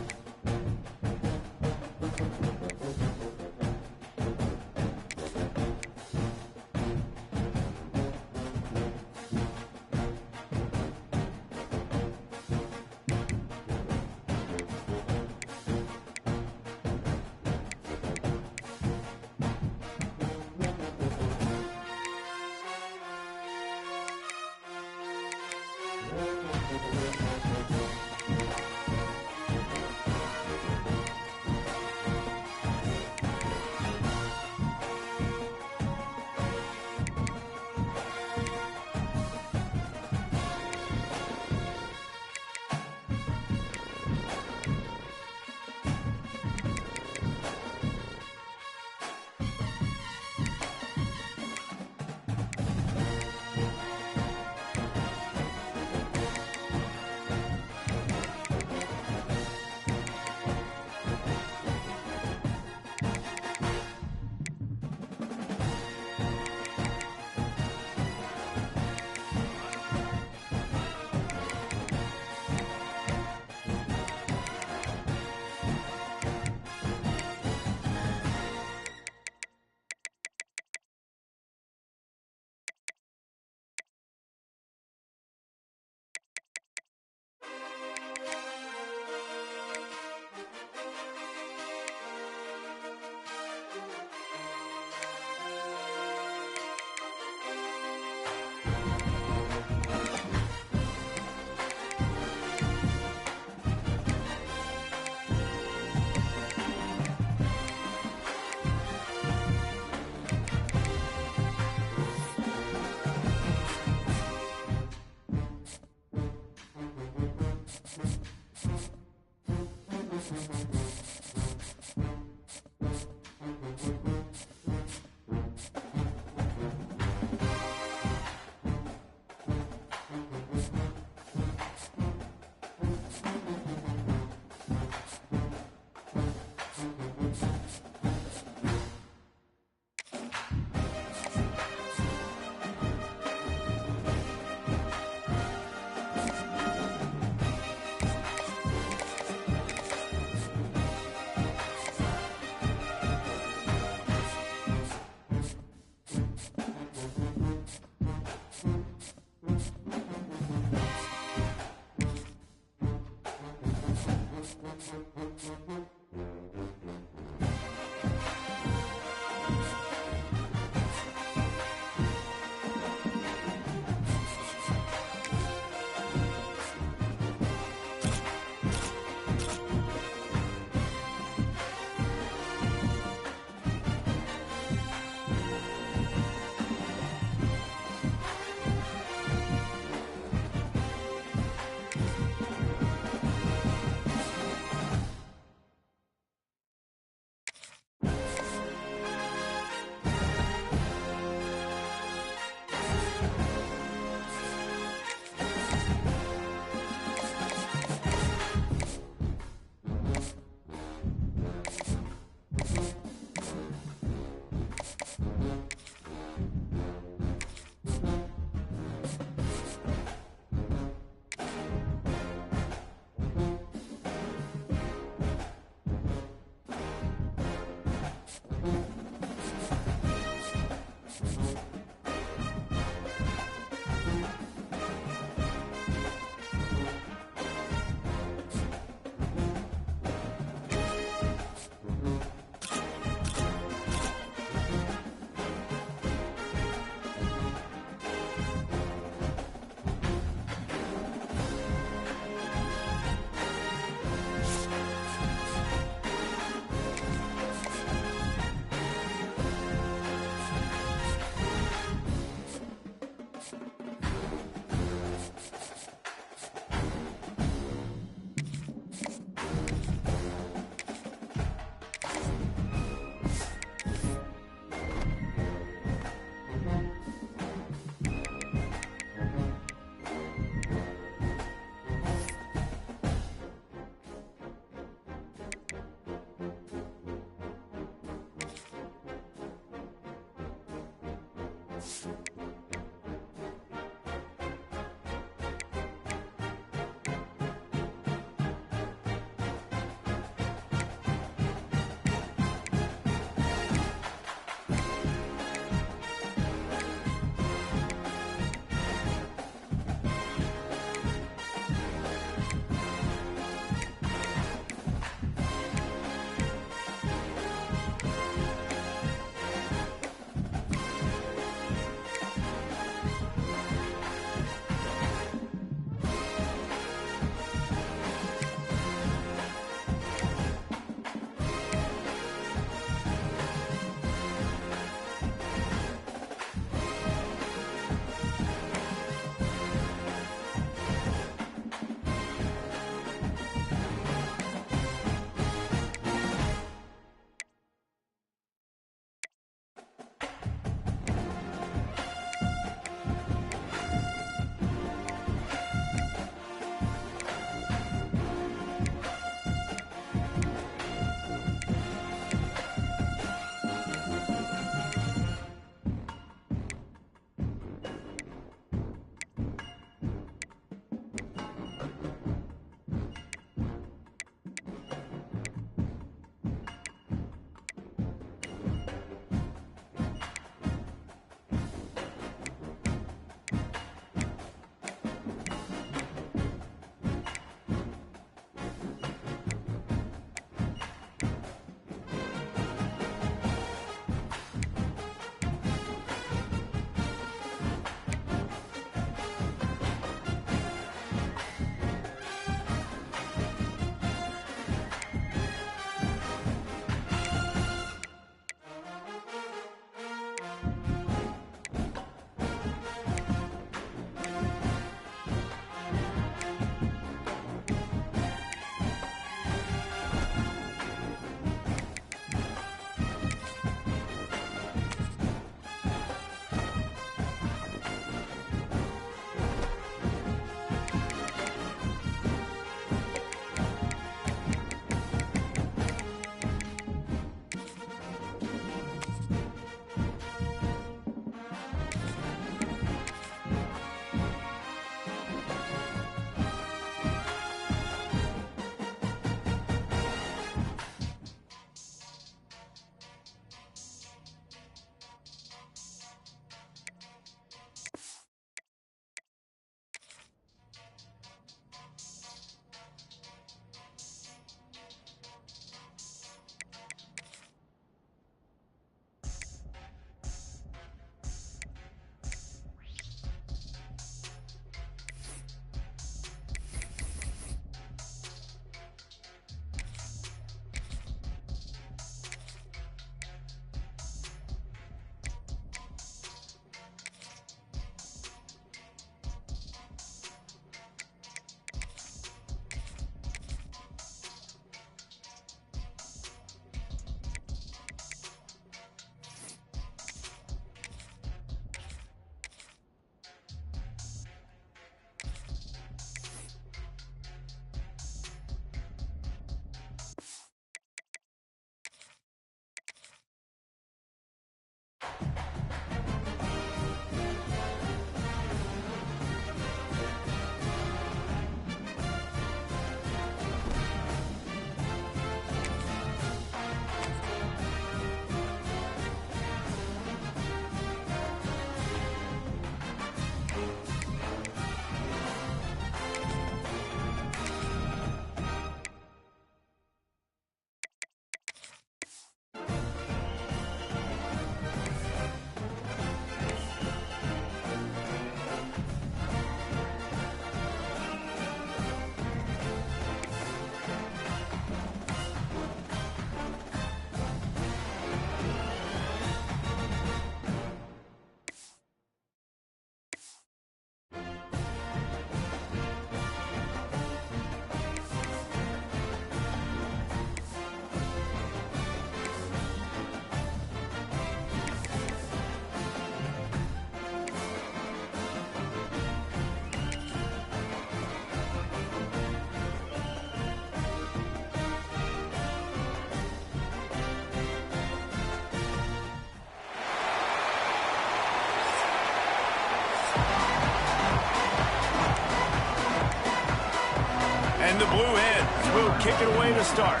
Speaker 1: And the Blue Hens will kick it away to start.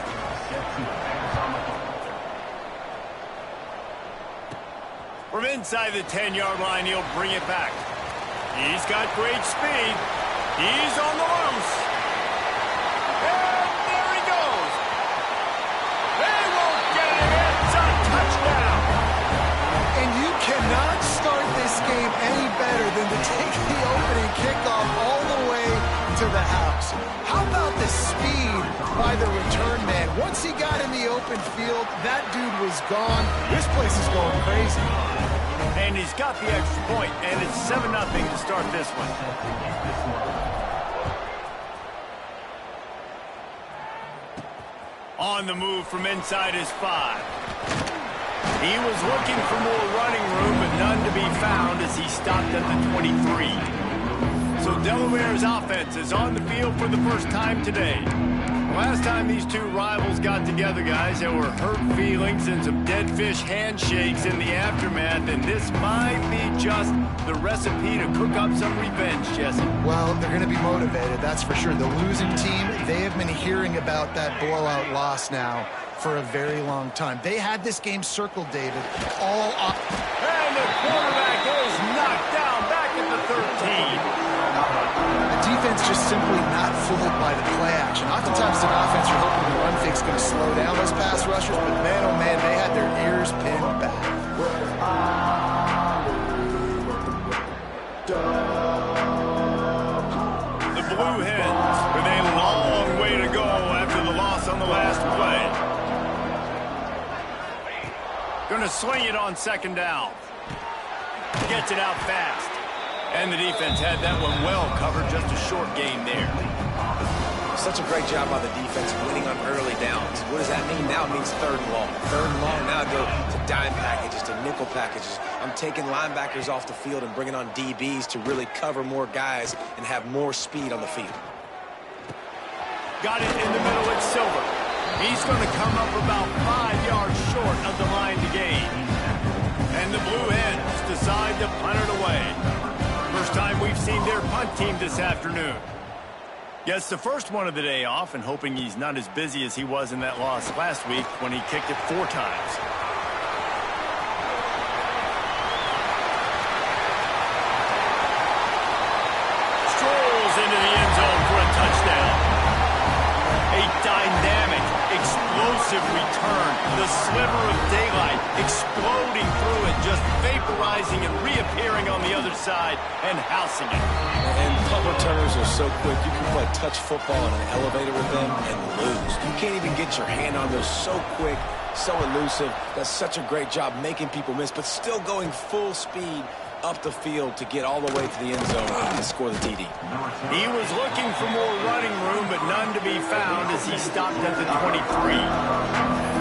Speaker 1: From inside the 10-yard line, he'll bring it back. He's got great speed. He's on the loose. And there he goes. They won't get it again. It's a touchdown.
Speaker 3: And you cannot start this game any better than to take the opening kickoff all the way to the house. How about the speed by the return man? Once he got in the open field, that dude was gone. This place is going crazy.
Speaker 1: And he's got the extra point, and it's 7-0 to start this one. On the move from inside his 5. He was looking for more running room, but none to be found as he stopped at the 23. So Delaware's offense is on the field for the first time today. Last time these two rivals got together, guys, there were hurt feelings and some dead fish handshakes in the aftermath, and this might be just the recipe to cook up some revenge, Jesse.
Speaker 3: Well, they're going to be motivated, that's for sure. The losing team, they have been hearing about that blowout loss now for a very long time. They had this game circled, David, all up.
Speaker 1: And the quarterback is knocked down back at the 13.
Speaker 3: The defense just simply not fooled by the play action. Oftentimes, an offense, you're hoping the run fake's going to slow down those pass rushers, but man, oh man, they had their ears pinned back.
Speaker 1: The Blue Hens with a long way to go after the loss on the last play. Going to swing it on second down. Gets it out fast. And the defense had that one well covered, just a short game there.
Speaker 2: Such a great job by the defense winning on early downs. What does that mean? Now it means third and long. Third and long, now I go to dime packages, to nickel packages. I'm taking linebackers off the field and bringing on DBs to really cover more guys and have more speed on the field.
Speaker 1: Got it in the middle, it's Silver. He's going to come up about 5 yards short of the line to gain. And the Blue Hens decide to punt it away. First time we've seen their punt team this afternoon. Yes, the first one of the day off, and hoping he's not as busy as he was in that loss last week when he kicked it 4 times. Strolls into the end zone for a touchdown. A dynamic, explosive return. The sliver of daylight exploding through it, just vaporizing and reappearing on the other side and housing it.
Speaker 2: And punt returners are so quick. You can play touch football in an elevator with them and lose. You can't even get your hand on those. So quick, so elusive. Does such a great job making people miss, but still going full speed up the field to get all the way to the end zone to score the TD.
Speaker 1: He was looking for more running room, but none to be found as he stopped at the 23.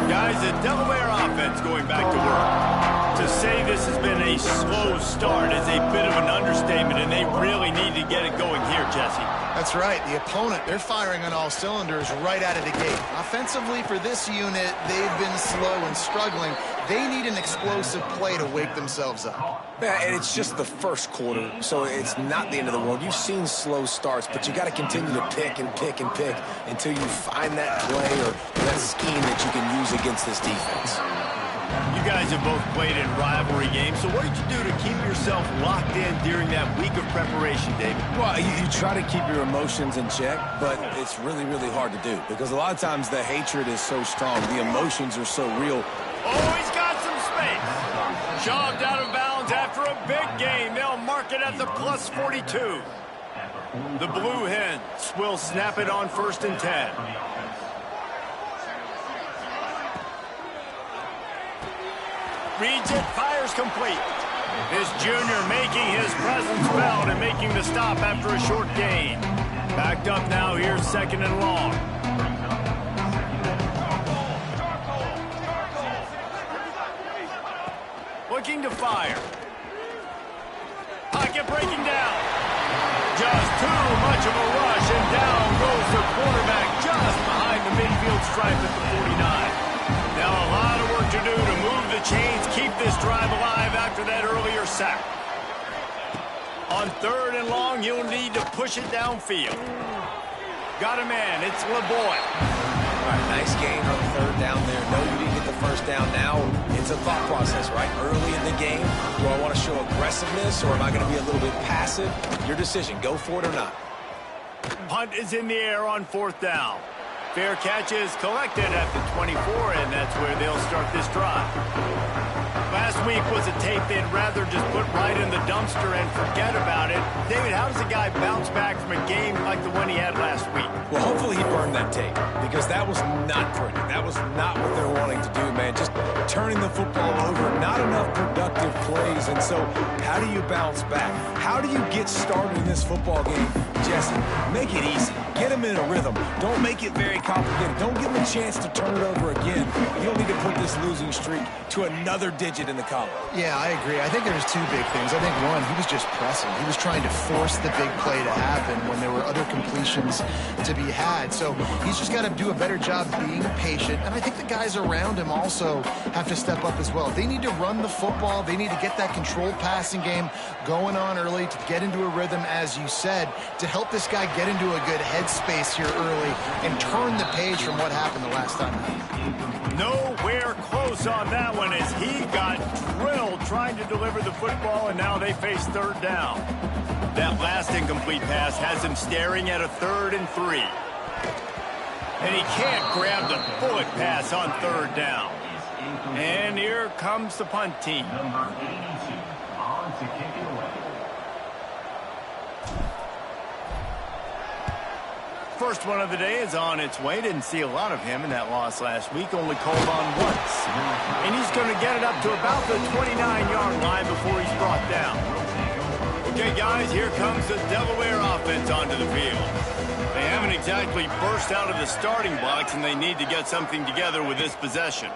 Speaker 1: Guys, the Delaware offense going back to work. To say this has been a slow start is a bit of an understatement, and they really need to get it going here, Jesse.
Speaker 3: That's right. The opponent, they're firing on all cylinders right out of the gate. Offensively, for this unit, they've been slow and struggling. They need an explosive play to wake themselves up.
Speaker 2: Yeah, and it's just the first quarter, so it's not the end of the world. You've seen slow starts, but you got to continue to pick and pick and pick until you find that play or that scheme that you can use against this defense.
Speaker 1: You guys have both played in rivalry games, so what did you do to keep yourself locked in during that week of preparation, David?
Speaker 2: Well, you try to keep your emotions in check, but it's really, really hard to do because a lot of times the hatred is so strong. The emotions are so real.
Speaker 1: Oh, he's got some space. Shoved out of bounds after a big gain. They'll mark it at the plus 42. The Blue Hens will snap it on 1st and 10. Reads it, fires complete. This junior making his presence felt and making the stop after a short gain. Backed up now, here's 2nd and long. Looking to fire. Pocket breaking down. Just too much of a rush, and down goes the quarterback just behind the midfield stripe at the 49. Now a lot of work to do to move the chains, keep this drive alive after that earlier sack. On 3rd and long, you'll need to push it downfield. Got a man. It's LeBoy.
Speaker 2: All right, nice gain on third down there. No, you didn't get the first down. Now it's a thought process, right? Early in the game, do I want to show aggressiveness or am I going to be a little bit passive? Your decision. Go for it or not.
Speaker 1: Punt is in the air on fourth down. Fair catch is collected at the 24, and that's where they'll start this drive. Last week was a tape they'd rather just put right in the dumpster and forget about it. David, how does a guy bounce back from a game like the one he had last week?
Speaker 2: Well, hopefully he burned that tape because that was not pretty. That was not what they're wanting to do, man. Just turning the football over, not enough productive plays. And so how do you bounce back? How do you get started in this football game? Jesse, make it easy. Get him in a rhythm. Don't make it very complicated. Don't give him a chance to turn it over again. You don't need to put this losing streak to another digit in the column.
Speaker 3: Yeah, I agree. I think there's two big things. I think, one, he was just pressing. He was trying to force the big play to happen when there were other completions to be had. So he's just got to do a better job being patient. And I think the guys around him also have to step up as well. They need to run the football. They need to get that controlled passing game going on early to get into a rhythm, as you said, to help this guy get into a good headspace here early and turn the page from what happened the last time.
Speaker 1: Nowhere close on that one as he got drilled trying to deliver the football, and now they face third down. That last incomplete pass has him staring at a 3rd and 3. And he can't grab the bullet pass on third down. And here comes the punt team.
Speaker 4: Number 82 on to kick it away.
Speaker 1: First one of the day is on its way. Didn't see a lot of him in that loss last week. Only called on once. And he's going to get it up to about the 29-yard line before he's brought down. Okay, guys, here comes the Delaware offense onto the field. They haven't exactly burst out of the starting blocks, and they need to get something together with this possession.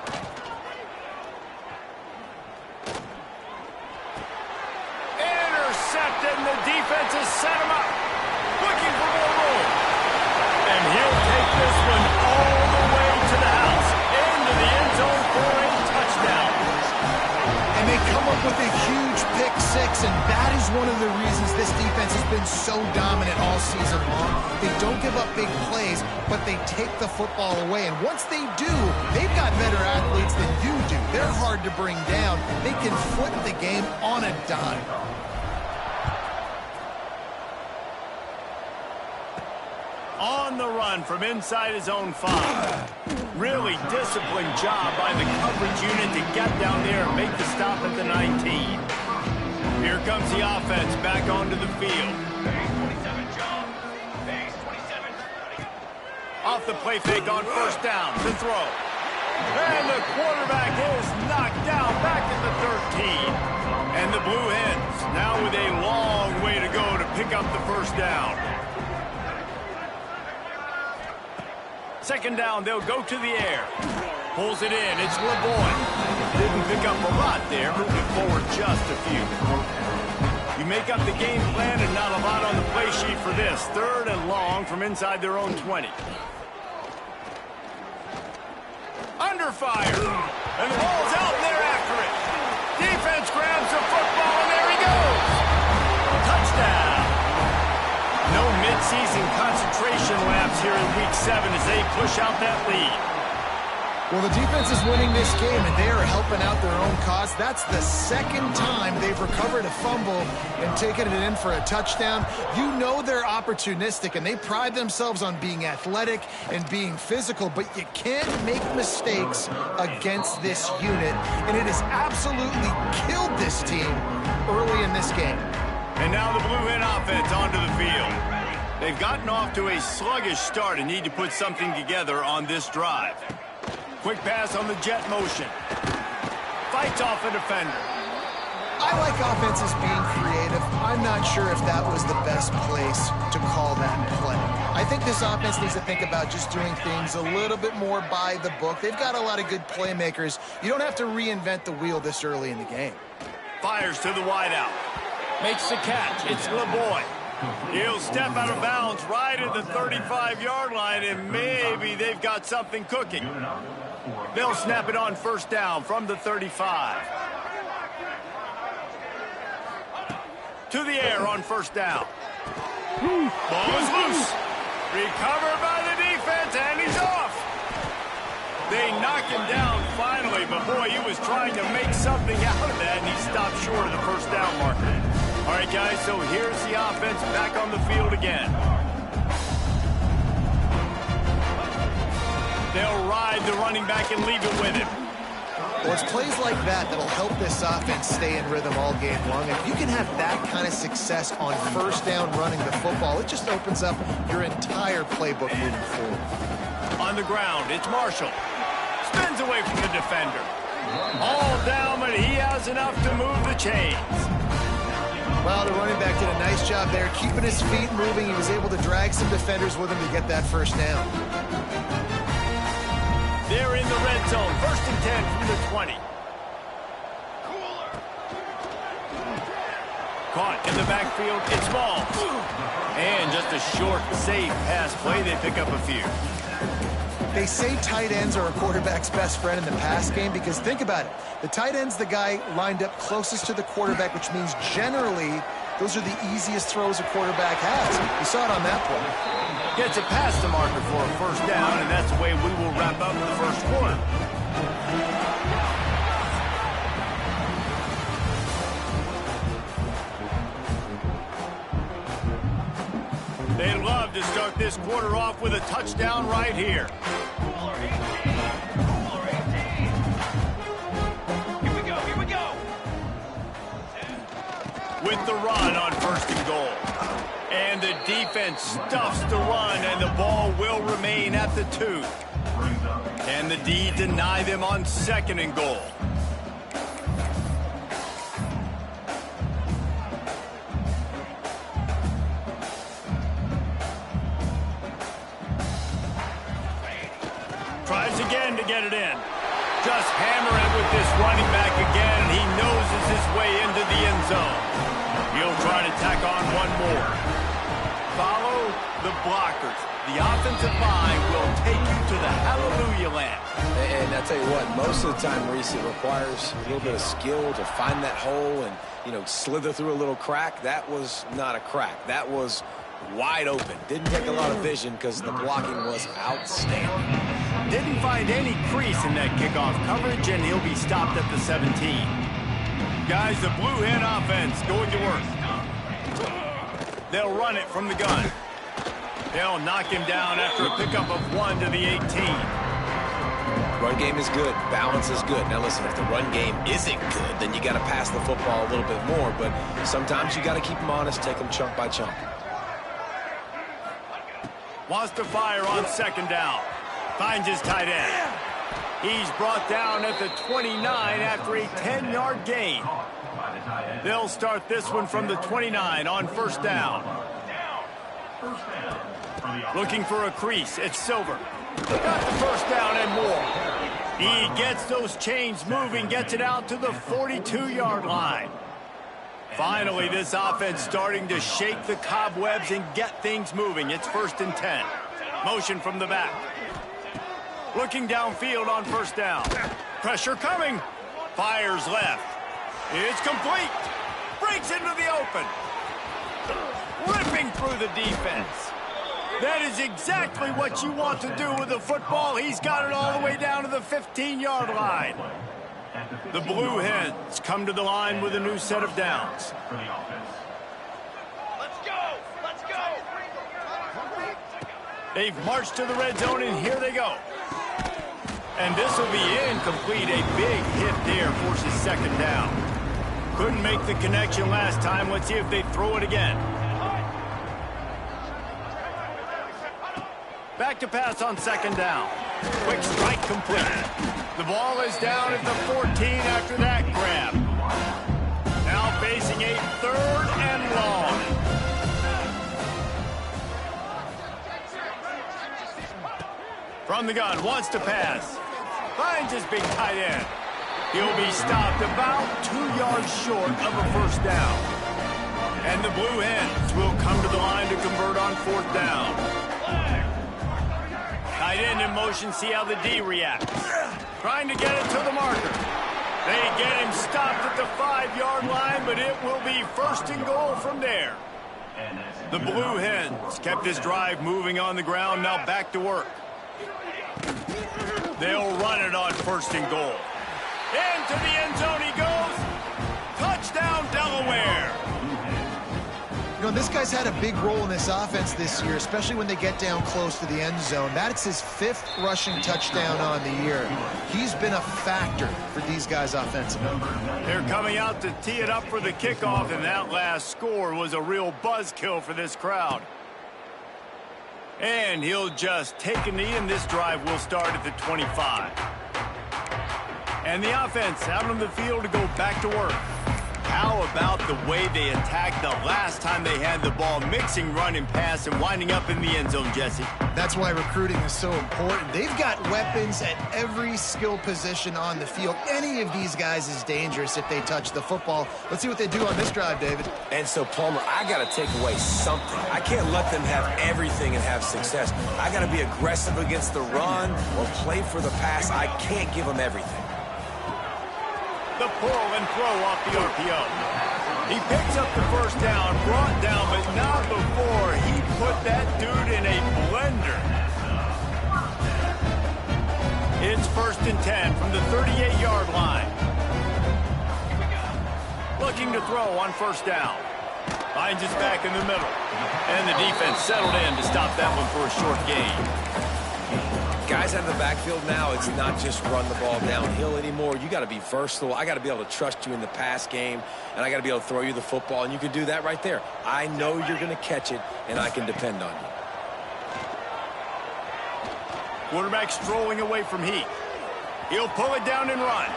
Speaker 1: Intercepted, and the defense has set him up. Looking for more room. And he'll take this one all the way to the house. Into the end zone for a touchdown.
Speaker 3: And they come up with a huge pick six, and that is one of the reasons this defense has been so dominant all season long. They don't give up big plays, but they take the football away. And once they do, they've got better athletes than you do. They're hard to bring down. They can flip the game on a dime.
Speaker 1: On the run from inside his own 5. Really disciplined job by the coverage unit to get down there and make the stop at the 19. Here comes the offense back onto the field. Off the play fake on first down to throw. And the quarterback is knocked down back at the 13. And the Blue Hens now with a long way to go to pick up the first down. Second down, they'll go to the air. Pulls it in, it's LeBoy. Didn't pick up a lot there, moving forward just a few. You make up the game plan and not a lot on the play sheet for this. 3rd and long from inside their own 20. Under fire. And the ball's out and they're after it. Defense grabs the football and there he goes. Touchdown. No midseason concentration laps here in Week 7 as they push out that lead.
Speaker 3: Well, the defense is winning this game, and they are helping out their own cause. That's the second time they've recovered a fumble and taken it in for a touchdown. You know they're opportunistic, and they pride themselves on being athletic and being physical, but you can't make mistakes against this unit, and it has absolutely killed this team early in this game.
Speaker 1: And now the Blue Hen offense onto the field. They've gotten off to a sluggish start and need to put something together on this drive. Quick pass on the jet motion. Fights off a defender.
Speaker 3: I like offenses being creative. I'm not sure if that was the best place to call that play. I think this offense needs to think about just doing things a little bit more by the book. They've got a lot of good playmakers. You don't have to reinvent the wheel this early in the game.
Speaker 1: Fires to the wideout. Makes the catch. It's LeBoy. He'll step out of bounds right at the 35-yard line, and maybe they've got something cooking. They'll snap it on first down from the 35. To the air on first down. Ball is loose. Recovered by the defense, and he's off. They knock him down finally, but boy, he was trying to make something out of that, and he stopped short of the first down marker. All right, guys, so here's the offense back on the field again. They'll ride the running back and leave it with him.
Speaker 3: Well, it's plays like that that'll help this offense stay in rhythm all game long. If you can have that kind of success on first down running the football, it just opens up your entire playbook moving forward.
Speaker 1: On the ground, it's Marshall. Spins away from the defender. All down, but he has enough to move the chains.
Speaker 3: Well, the running back did a nice job there, keeping his feet moving. He was able to drag some defenders with him to get that first down.
Speaker 1: They're in the red zone. 1st and 10 from the 20. Caught in the backfield. It's Ball. And just a short, safe pass play. They pick up a few.
Speaker 3: They say tight ends are a quarterback's best friend in the pass game because think about it. The tight end's the guy lined up closest to the quarterback, which means generally those are the easiest throws a quarterback has. You saw it on that play.
Speaker 1: Gets a pass to marker for a first down, and that's the way we will wrap up the first quarter. They'd love to start this quarter off with a touchdown right here.
Speaker 5: Here we go.
Speaker 1: With the run on 1st and goal. And the defense stuffs the run, and the ball will remain at the 2. Can the D deny them on 2nd and goal? Tries again to get it in. Just hammer it with this running back again, and he noses his way into the end zone. He'll try to tack on one more. Follow the blockers. The offensive line will take you to the hallelujah land.
Speaker 2: And I tell you what, most of the time, Reese, it requires a little bit of skill to find that hole and, slither through a little crack. That was not a crack. That was wide open. Didn't take a lot of vision because the blocking was outstanding.
Speaker 1: Didn't find any crease in that kickoff coverage, and he'll be stopped at the 17. Guys, the Blue Hen offense going to work. They'll run it from the gun. They'll knock him down after a pickup of 1 to the 18.
Speaker 2: Run game is good. Balance is good. Now listen, if the run game isn't good, then you got to pass the football a little bit more. But sometimes you got to keep them honest, take them chunk by chunk.
Speaker 1: Wants to fire on 2nd down. Finds his tight end. He's brought down at the 29 after a 10-yard gain. They'll start this one from the 29 on 1st down. Looking for a crease. It's Silver. Got the first down and more. He gets those chains moving, gets it out to the 42-yard line. Finally, this offense starting to shake the cobwebs and get things moving. It's 1st and 10. Motion from the back. Looking downfield on 1st down. Pressure coming. Fires left. It's complete. Breaks into the open. Ripping through the defense. That is exactly what you want to do with the football. He's got it all the way down to the 15-yard line. The Blue Hens come to the line with a new set of downs.
Speaker 5: Let's go.
Speaker 1: They've marched to the red zone, and here they go. And this will be incomplete. A big hit there forces 2nd down. Couldn't make the connection last time. Let's see if they throw it again. Back to pass on 2nd down. Quick strike complete. The ball is down at the 14 after that grab. Now facing a 3rd and long. From the gun, wants to pass. Finds his big tight end. He'll be stopped about 2 yards short of a 1st down. And the Blue Hens will come to the line to convert on 4th down. Tight end in motion, see how the D reacts. Trying to get it to the marker. They get him stopped at the 5-yard line, but it will be 1st and goal from there. The Blue Hens kept this drive moving on the ground, now back to work. They'll run it on 1st and goal. Into the end zone he goes. Touchdown, Delaware.
Speaker 3: You know, this guy's had a big role in this offense this year, especially when they get down close to the end zone. That's his 5th rushing touchdown on the year. He's been a factor for these guys offensively.
Speaker 1: They're coming out to tee it up for the kickoff, and that last score was a real buzzkill for this crowd. And he'll just take a knee, and this drive will start at the 25. And the offense out on the field to go back to work. How about the way they attacked the last time they had the ball, mixing run and pass and winding up in the end zone, Jesse?
Speaker 3: That's why recruiting is so important. They've got weapons at every skill position on the field. Any of these guys is dangerous if they touch the football. Let's see what they do on this drive, David.
Speaker 2: And so, Palmer, I got to take away something. I can't let them have everything and have success. I got to be aggressive against the run or play for the pass. I can't give them everything.
Speaker 1: The pull and throw off the RPO. He picks up the 1st down, brought down, but not before he put that dude in a blender. It's 1st and 10 from the 38-yard line. Looking to throw on 1st down. Finds his back in the middle. And the defense settled in to stop that one for a short gain.
Speaker 2: Guys out of the backfield now, it's not just run the ball downhill anymore. You got to be versatile. I got to be able to trust you in the pass game, and I got to be able to throw you the football, and you can do that right there. I know you're going to catch it, and I can depend on you.
Speaker 1: Quarterback strolling away from Heat. He'll pull it down and run.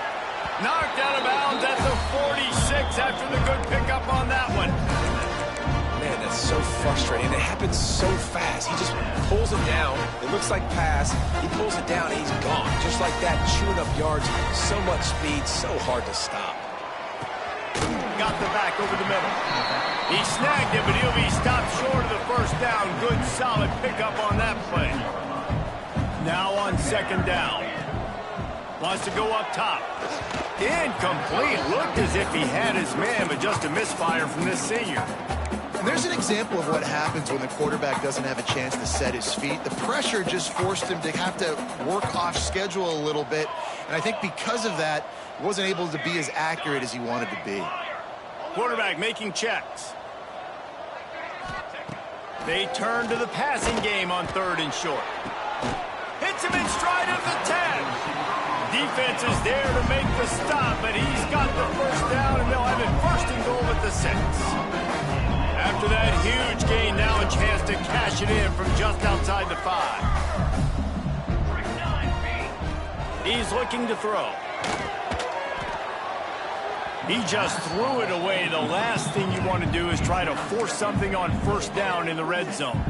Speaker 1: Knocked out of bounds at the 46 after the good pickup on that one.
Speaker 2: Man, that's so frustrating. It happens so fast. He just pulls it down. It looks like pass. He pulls it down, and he's gone. Just like that, chewing up yards. So much speed, so hard to stop.
Speaker 1: Got the back over the middle. He snagged it, but he'll be stopped short of the 1st down. Good, solid pickup on that play. Now on 2nd down. Wants to go up top. Incomplete. Looked as if he had his man, but just a misfire from this senior.
Speaker 3: And there's an example of what happens when the quarterback doesn't have a chance to set his feet. The pressure just forced him to have to work off schedule a little bit. And I think because of that, he wasn't able to be as accurate as he wanted to be.
Speaker 1: Quarterback making checks. They turn to the passing game on 3rd and short. Hits him in stride of the 10. Defense is there to make the stop, but he's got the 1st down, and they'll have it 1st and goal at the 6. After that huge gain, now a chance to cash it in from just outside the 5. He's looking to throw. He just threw it away. The last thing you want to do is try to force something on 1st down in the red zone.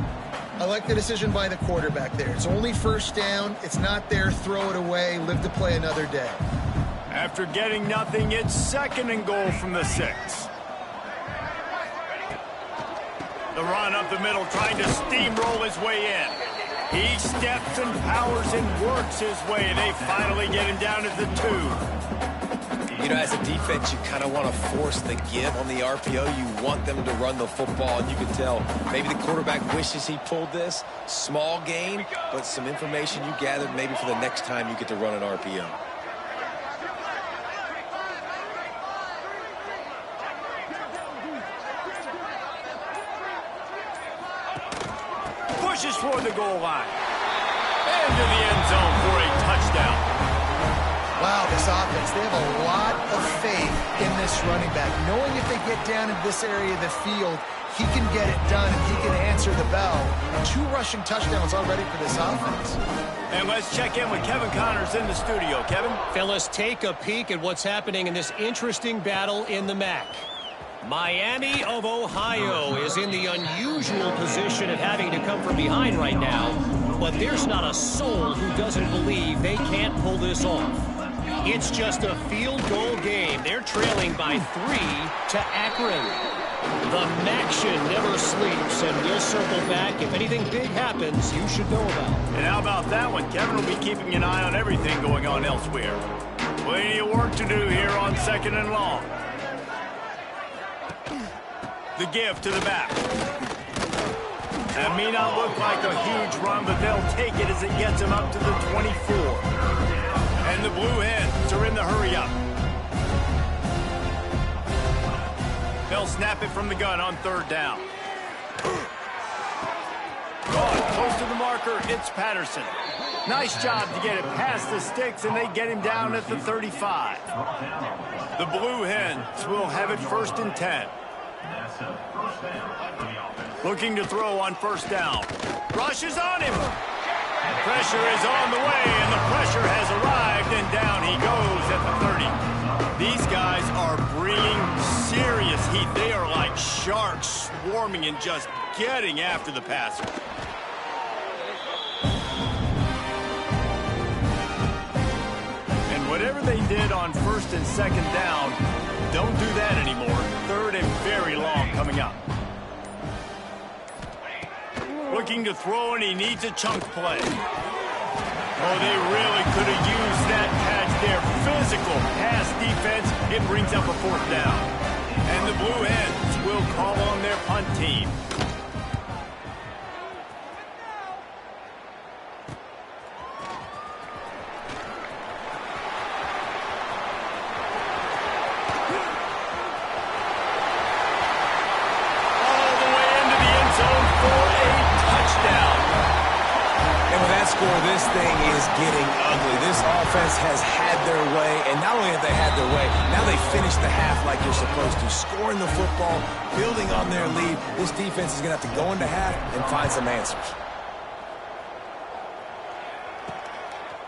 Speaker 3: I like the decision by the quarterback there. It's only 1st down. It's not there. Throw it away. Live to play another day.
Speaker 1: After getting nothing, it's 2nd and goal from the 6. The run up the middle, trying to steamroll his way in. He steps and powers and works his way. They finally get him down at the 2.
Speaker 2: You know, as a defense, you kind of want to force the give on the RPO. You want them to run the football, and you can tell maybe the quarterback wishes he pulled this. Small gain, but some information you gathered maybe for the next time you get to run an RPO.
Speaker 1: Pushes toward the goal line. Into the end zone for a touchdown.
Speaker 3: Wow, this offense, they have a lot of faith in this running back. Knowing if they get down in this area of the field, he can get it done and he can answer the bell. 2 rushing touchdowns already for this offense.
Speaker 1: And let's check in with Kevin Connors in the studio. Kevin?
Speaker 5: Fellas, take a peek at what's happening in this interesting battle in the MAC. Miami of Ohio is in the unusual position of having to come from behind right now, but there's not a soul who doesn't believe they can't pull this off. It's just a field goal game. They're trailing by 3 to Akron. The Maction never sleeps, and we'll circle back. If anything big happens, you should know about.
Speaker 1: And how about that one? Kevin will be keeping an eye on everything going on elsewhere. Plenty of work to do here on 2nd and long. The give to the back. That may not look like a huge run, but they'll take it as it gets them up to the 24. And the Blue Hens are in the hurry up. They'll snap it from the gun on 3rd down. Close to the marker, it's Patterson. Nice job to get it past the sticks, and they get him down at the 35. The Blue Hens will have it 1st and 10. Looking to throw on 1st down. Rush is on him. Pressure is on the way, and the pressure has arrived, and down he goes at the 30. These guys are bringing serious heat. They are like sharks swarming and just getting after the passer. And whatever they did on 1st and 2nd down, don't do that anymore. 3rd and very long coming up. Looking to throw, and he needs a chunk play. Oh, they really could have used that catch there. Physical pass defense. It brings up a 4th down. And the Blue Hens will call on their punt team.
Speaker 2: This thing is getting ugly. This offense has had their way, and not only have they had their way, now they finish the half like you're supposed to, scoring the football, building on their lead. This defense is going to have to go into half and find some answers.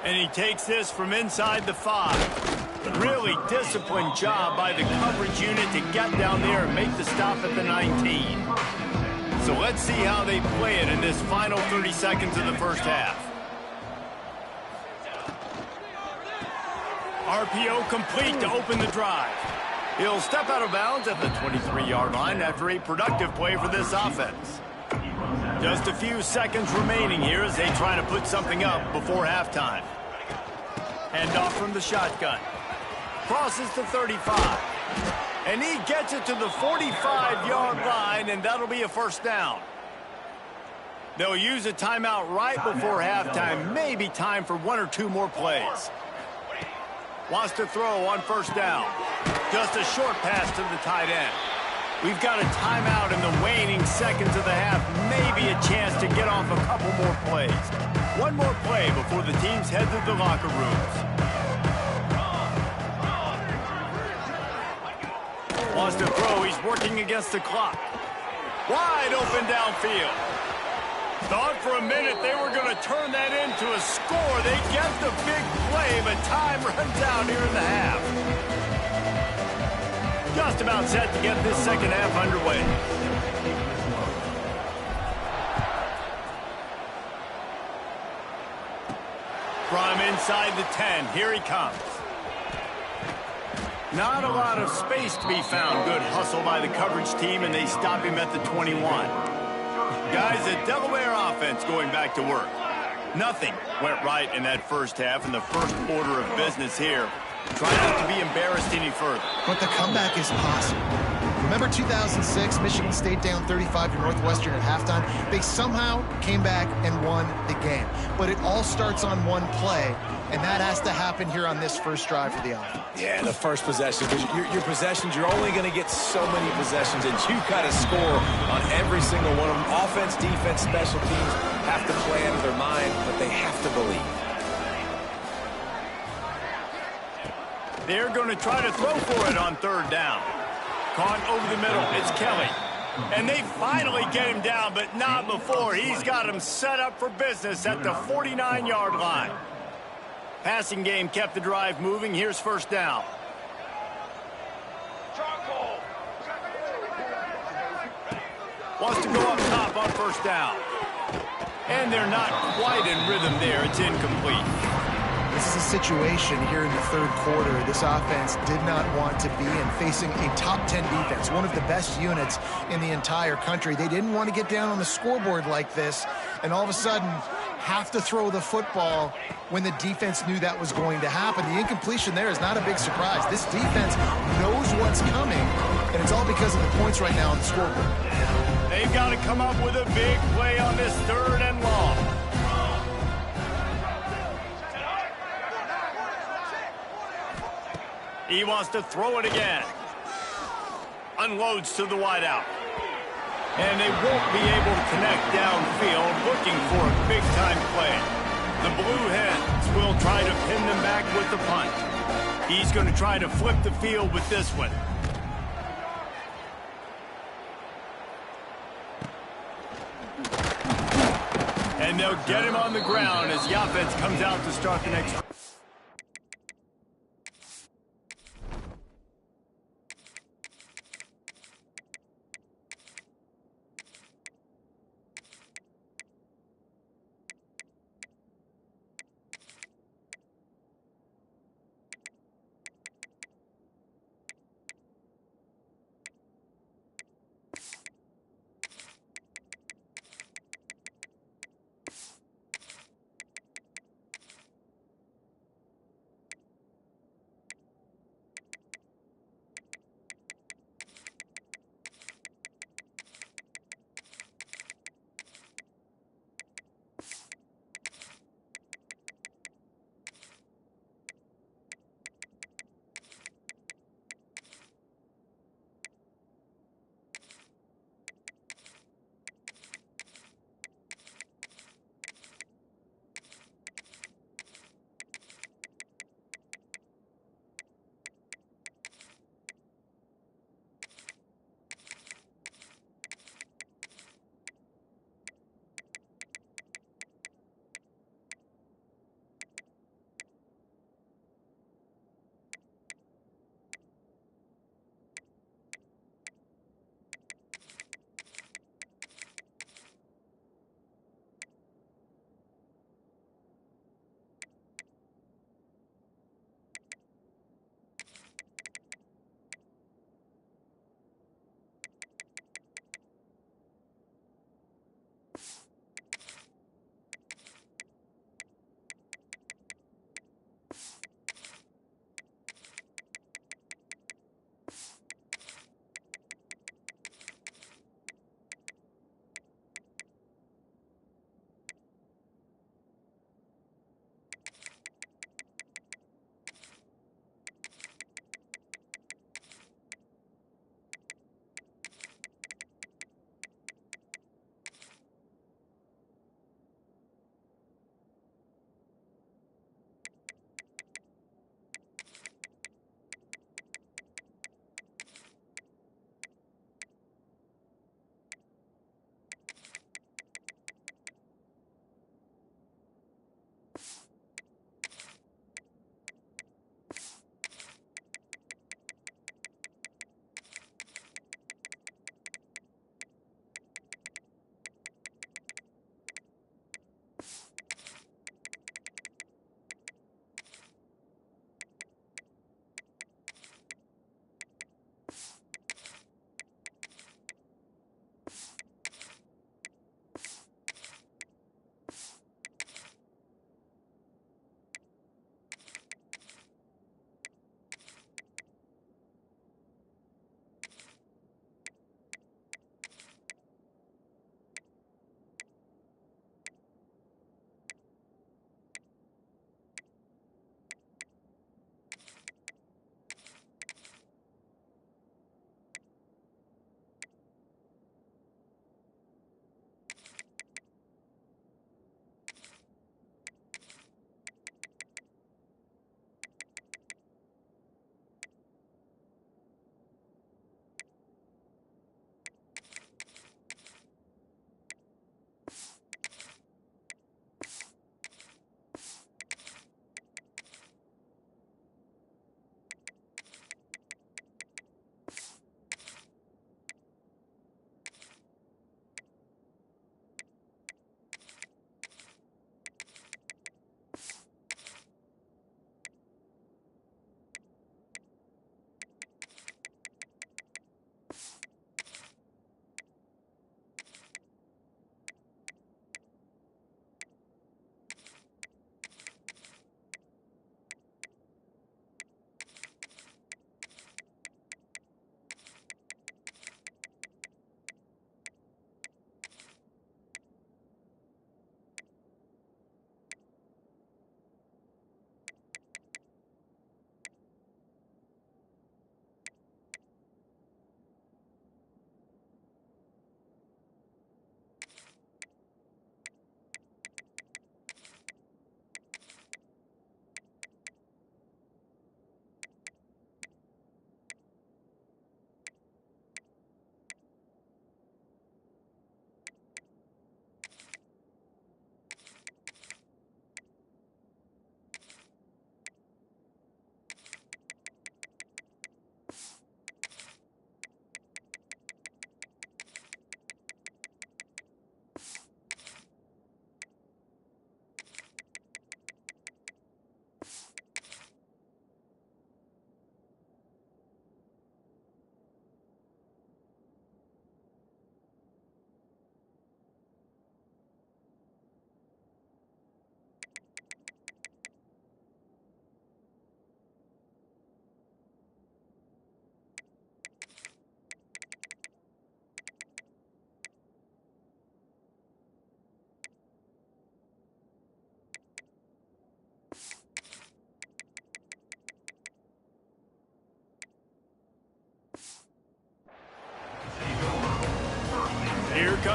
Speaker 1: And he takes this from inside the 5. Really disciplined job by the coverage unit to get down there and make the stop at the 19. So let's see how they play it in this final 30 seconds of the 1st half. RPO complete to open the drive. He'll step out of bounds at the 23-yard line after a productive play for this offense. Just a few seconds remaining here as they try to put something up before halftime. Handoff from the shotgun. Crosses to 35. And he gets it to the 45-yard line, and that'll be a 1st down. They'll use a timeout right before halftime. Maybe time for 1 or 2 more plays. Wants to throw on 1st down. Just a short pass to the tight end. We've got a timeout in the waning seconds of the half. Maybe a chance to get off a couple more plays. 1 more play before the teams head to the locker rooms. Wants to throw. He's working against the clock. Wide open downfield. Thought for a minute they were going to turn that into a score. They get the big play, but time runs out here in the half. Just about set to get this 2nd half underway. From inside the 10, here he comes. Not a lot of space to be found. Good hustle by the coverage team, and they stop him at the 21. Guys, the Delaware offense going back to work. Nothing went right in that 1st half, and the first order of business here. Try not to be embarrassed any further.
Speaker 3: But the comeback is possible. Remember 2006, Michigan State down 35 to Northwestern at halftime? They somehow came back and won the game. But it all starts on one play, and that has to happen here on this first drive for the offense.
Speaker 2: Yeah, the first possession. Because your possessions, you're only going to get so many possessions, and you've got to score on every single one of them. Offense, defense, special teams have to play out of their mind, but they have to believe.
Speaker 1: They're going to try to throw for it on 3rd down. Caught over the middle. It's Kelly. And they finally get him down, but not before. He's got him set up for business at the 49-yard line. Passing game kept the drive moving. Here's 1st down. Wants to go up top on 1st down. And they're not quite in rhythm there. It's incomplete.
Speaker 3: This is a situation here in the 3rd quarter. This offense did not want to be in, facing a top 10 defense, one of the best units in the entire country. They didn't want to get down on the scoreboard like this, and all of a sudden have to throw the football when the defense knew that was going to happen. The incompletion there is not a big surprise. This defense knows what's coming, and it's all because of the points right now on the scoreboard.
Speaker 1: They've got to come up with a big play on this 3rd and long. He wants to throw it again. Unloads to the wideout. And they won't be able to connect downfield, looking for a big-time play. The Blue Hens will try to pin them back with the punt. He's going to try to flip the field with this one. And they'll get him on the ground as the offense comes out to start the next.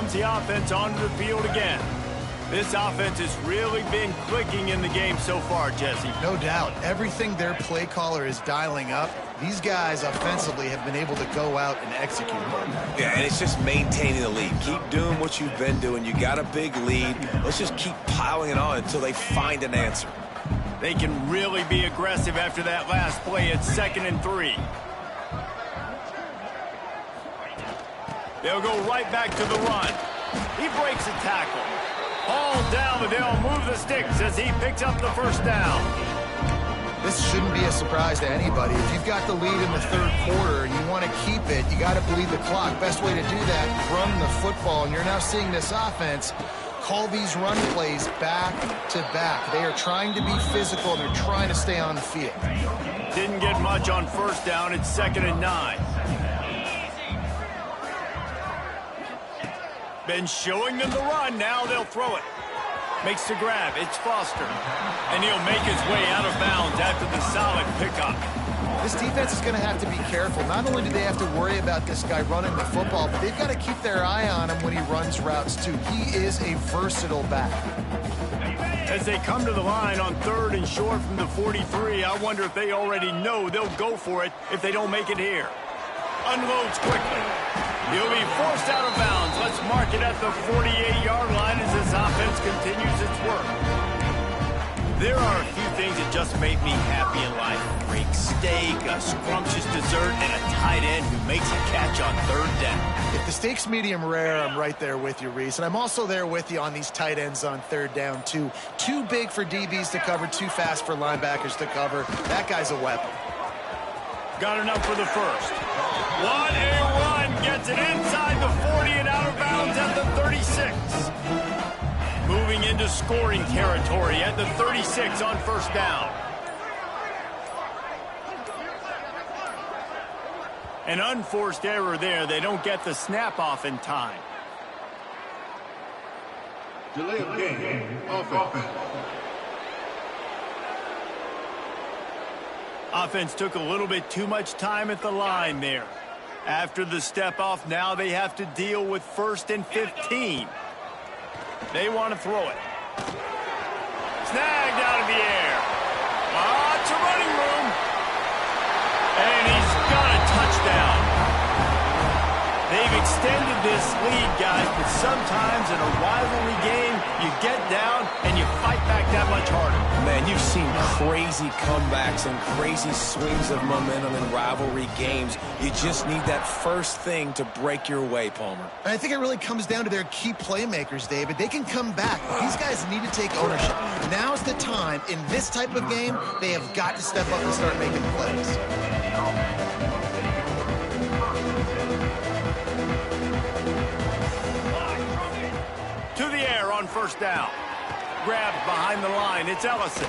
Speaker 1: comes the offense onto the field again. This offense has really been clicking in the game so far, Jesse.
Speaker 3: No doubt. Everything their play caller is dialing up, these guys offensively have been able to go out and execute.
Speaker 2: Yeah, and it's just maintaining the lead. Keep doing what you've been doing. You got a big lead. Let's just keep piling it on until they find an answer.
Speaker 1: They can really be aggressive after that last play at 2nd and 3. They'll go right back to the run. He breaks a tackle. Hauled down, but they'll move the sticks as he picks up the first down.
Speaker 3: This shouldn't be a surprise to anybody. If you've got the lead in the 3rd quarter and you want to keep it, you got to bleed the clock. Best way to do that, run the football. And you're now seeing this offense call these run plays back to back. They are trying to be physical, and they're trying to stay on the field.
Speaker 1: Didn't get much on 1st down. It's 2nd and 9. Been showing them the run. Now they'll throw it. Makes the grab. It's Foster. And he'll make his way out of bounds after the solid pickup.
Speaker 3: This defense is going to have to be careful. Not only do they have to worry about this guy running the football, but they've got to keep their eye on him when he runs routes, too. He is a versatile back.
Speaker 1: As they come to the line on 3rd and short from the 43, I wonder if they already know they'll go for it if they don't make it here. Unloads quickly. He'll be forced out of bounds. Let's mark it at the 48-yard line as this offense continues its work. There are a few things that just make me happy in life. A great steak, a scrumptious dessert, and a tight end who makes a catch on 3rd down.
Speaker 3: If the steak's medium rare, I'm right there with you, Reese. And I'm also there with you on these tight ends on 3rd down, too. Too big for DBs to cover, too fast for linebackers to cover. That guy's a weapon.
Speaker 1: Got enough for the first. 1-A-1 gets it inside the 40 and out of bounds at the 36. Moving into scoring territory at the 36 on 1st down. An unforced error there. They don't get the snap off in time.
Speaker 6: Delay of game. Offense.
Speaker 1: Offense took a little bit too much time at the line there. After the step off, now they have to deal with 1st and 15. They want to throw it. Snagged out of the air. Lots of running room. And he's got a touchdown. They've extended this lead, guys, but sometimes in a rivalry game, you get down and you fight back that much harder.
Speaker 2: Man, you've seen crazy comebacks and crazy swings of momentum in rivalry games. You just need that first thing to break your way, Palmer.
Speaker 3: And I think it really comes down to their key playmakers, David. They can come back, but these guys need to take ownership. Now's the time. In this type of game, they have got to step up and start making plays.
Speaker 1: To the air on 1st down. Grabbed behind the line. It's Ellison.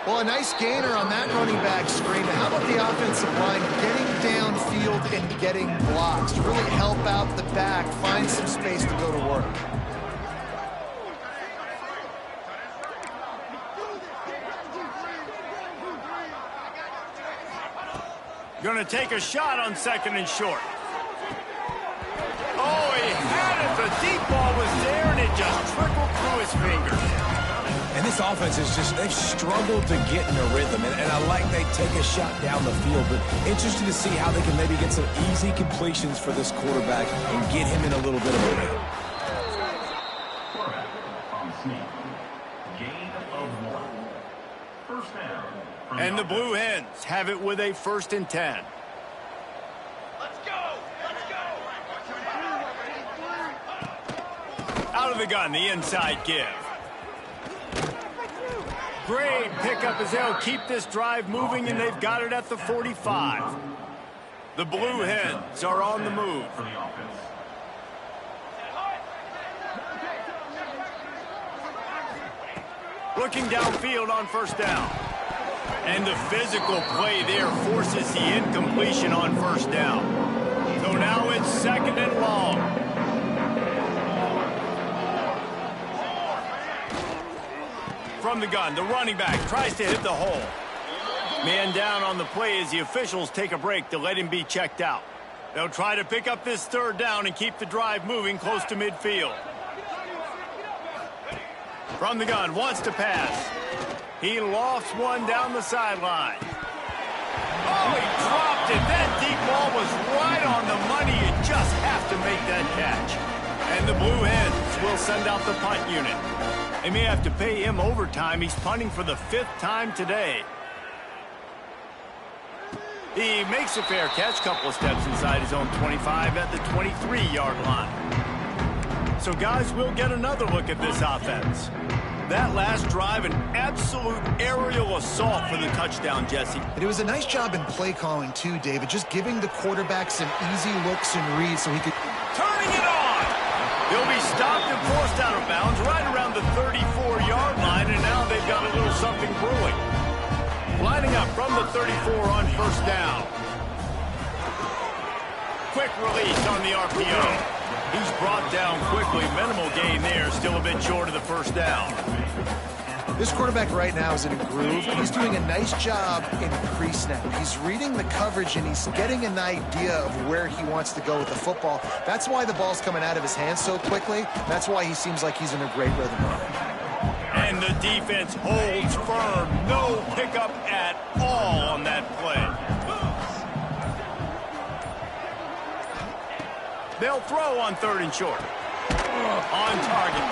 Speaker 3: Well, a nice gainer on that running back screen. How about the offensive line getting downfield and getting blocks to really help out the back, find some space to go to work?
Speaker 1: Going to take a shot on 2nd and short. Oh, he had it. The deep ball was there, and it just trickled through his fingers.
Speaker 2: And this offense is just, they've struggled to get in a rhythm. And I like they take a shot down the field, but interested to see how they can maybe get some easy completions for this quarterback and get him in a little bit of a rhythm.
Speaker 1: And the Blue Hens have it with a 1st and 10. Out of the gun, the inside give. Great pickup as they'll keep this drive moving, and they've got it at the 45. The Blue Hens are on the move. Looking downfield on 1st down. And the physical play there forces the incompletion on 1st down. So now it's 2nd and long. From the gun, the running back tries to hit the hole. Man down on the play as the officials take a break to let him be checked out. They'll try to pick up this third down and keep the drive moving close to midfield. From the gun, wants to pass. He lofts one down the sideline. Oh, he dropped it. That deep ball was right on the money. You just have to make that catch. And the Blue Hens will send out the punt unit. They may have to pay him overtime. He's punting for the 5th time today. He makes a fair catch, couple of steps inside his own 25 at the 23-yard line. So, guys, we'll get another look at this offense. That last drive, an absolute aerial assault for the touchdown, Jesse.
Speaker 3: It was a nice job in play calling, too, David, just giving the quarterback some easy looks and reads so he could...
Speaker 1: Turning it on! He'll be stopped and forced out of bounds right around the 34-yard line, and now they've got a little something brewing. Lining up from the 34 on first down. Quick release on the RPO. He's brought down quickly. Minimal gain there. Still a bit short of the first down.
Speaker 3: This quarterback right now is in a groove, and he's doing a nice job in pre-snap. He's reading the coverage, and he's getting an idea of where he wants to go with the football. That's why the ball's coming out of his hands so quickly. That's why he seems like he's in a great rhythm.
Speaker 1: And the defense holds firm. No pickup at all on that play. They'll throw on 3rd and short. On target.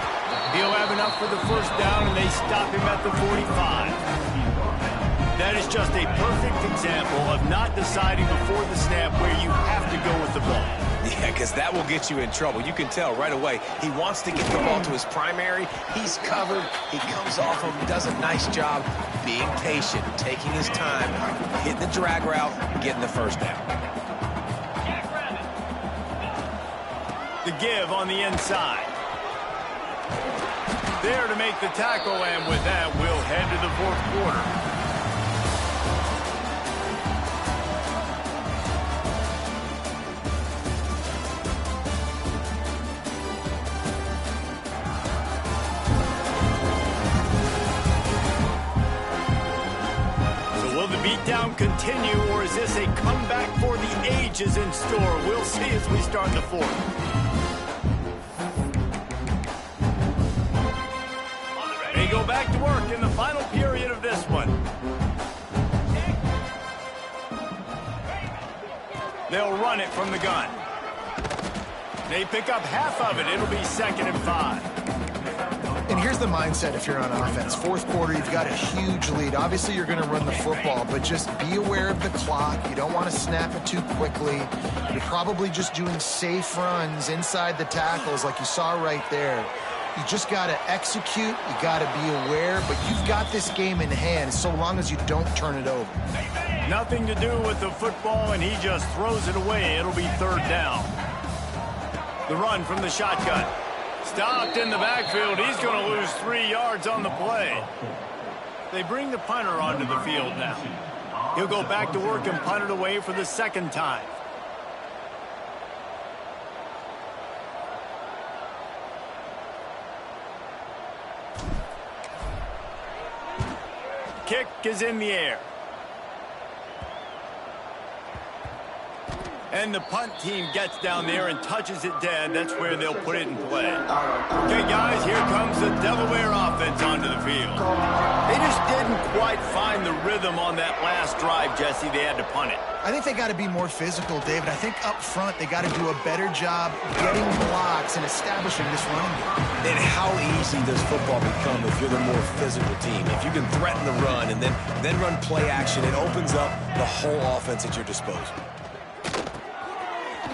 Speaker 1: He'll have enough for the first down, and they stop him at the 45. That is just a perfect example of not deciding before the snap where you have to go with the ball.
Speaker 2: Yeah, because that will get you in trouble. You can tell right away he wants to get the ball to his primary. He's covered. He comes off him, does a nice job being patient, taking his time, hitting the drag route, getting the first down.
Speaker 1: The give on the inside. There to make the tackle, and with that, we'll head to the 4th quarter. So will the beatdown continue, or is this a comeback for the ages in store? We'll see as we start the 4th. They go back to work in the final period of this one. They'll run it from the gun. They pick up half of it. It'll be 2nd and 5.
Speaker 3: And here's the mindset if you're on offense. 4th quarter, you've got a huge lead. Obviously, you're going to run the football, but just be aware of the clock. You don't want to snap it too quickly. You're probably just doing safe runs inside the tackles like you saw right there. You just got to execute. You got to be aware, but you've got this game in hand so long as you don't turn it over.
Speaker 1: Nothing to do with the football, and he just throws it away. It'll be 3rd down. The run from the shotgun. Stopped in the backfield. He's going to lose 3 yards on the play. They bring the punter onto the field now. He'll go back to work and punt it away for the 2nd time. Kick is in the air. And the punt team gets down there and touches it dead. That's where they'll put it in play. Okay, guys, here comes the Delaware offense onto the field. They just didn't quite find the rhythm on that last drive, Jesse. They had to punt it.
Speaker 3: I think they got to be more physical, David. I think up front they got to do a better job getting blocks and establishing this running game.
Speaker 2: And how easy does football become if you're the more physical team? If you can threaten the run and then run play action, it opens up the whole offense at your disposal.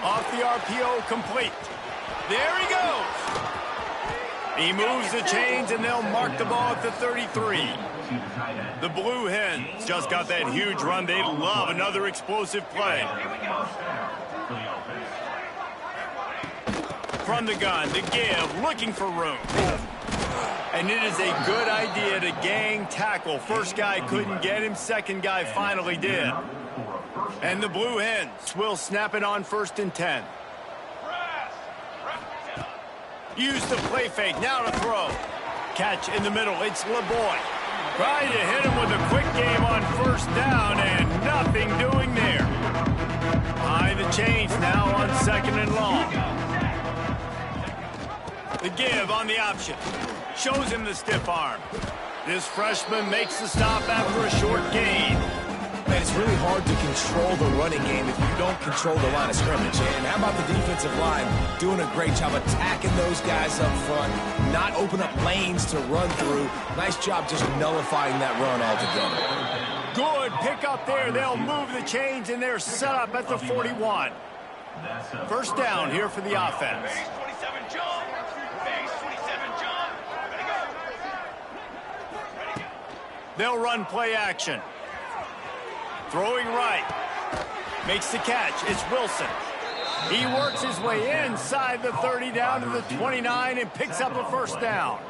Speaker 1: Off the RPO, complete. There he goes. He moves the chains, and they'll mark the ball at the 33. The Blue Hens just got that huge run. They love another explosive play. From the gun, the give, looking for room. And it is a good idea to gang tackle. First guy couldn't get him. Second guy finally did. And the Blue Hens will snap it on 1st and 10. Use the play fake. Now to throw. Catch in the middle. It's LeBoy. Trying to hit him with a quick game on 1st down, and nothing doing there. Behind the chains now on 2nd and long. The give on the option. Shows him the stiff arm. This freshman makes the stop after a short gain.
Speaker 2: Man, it's really hard to control the running game if you don't control the line of scrimmage. And how about the defensive line doing a great job attacking those guys up front, not open up lanes to run through. Nice job just nullifying that run altogether.
Speaker 1: Good pick up there. They'll move the chains, and they're set up at the 41. First down here for the offense. They'll run play action. Throwing right. Makes the catch. It's Wilson. He works his way inside the 30 down to the 29 and picks up a first down.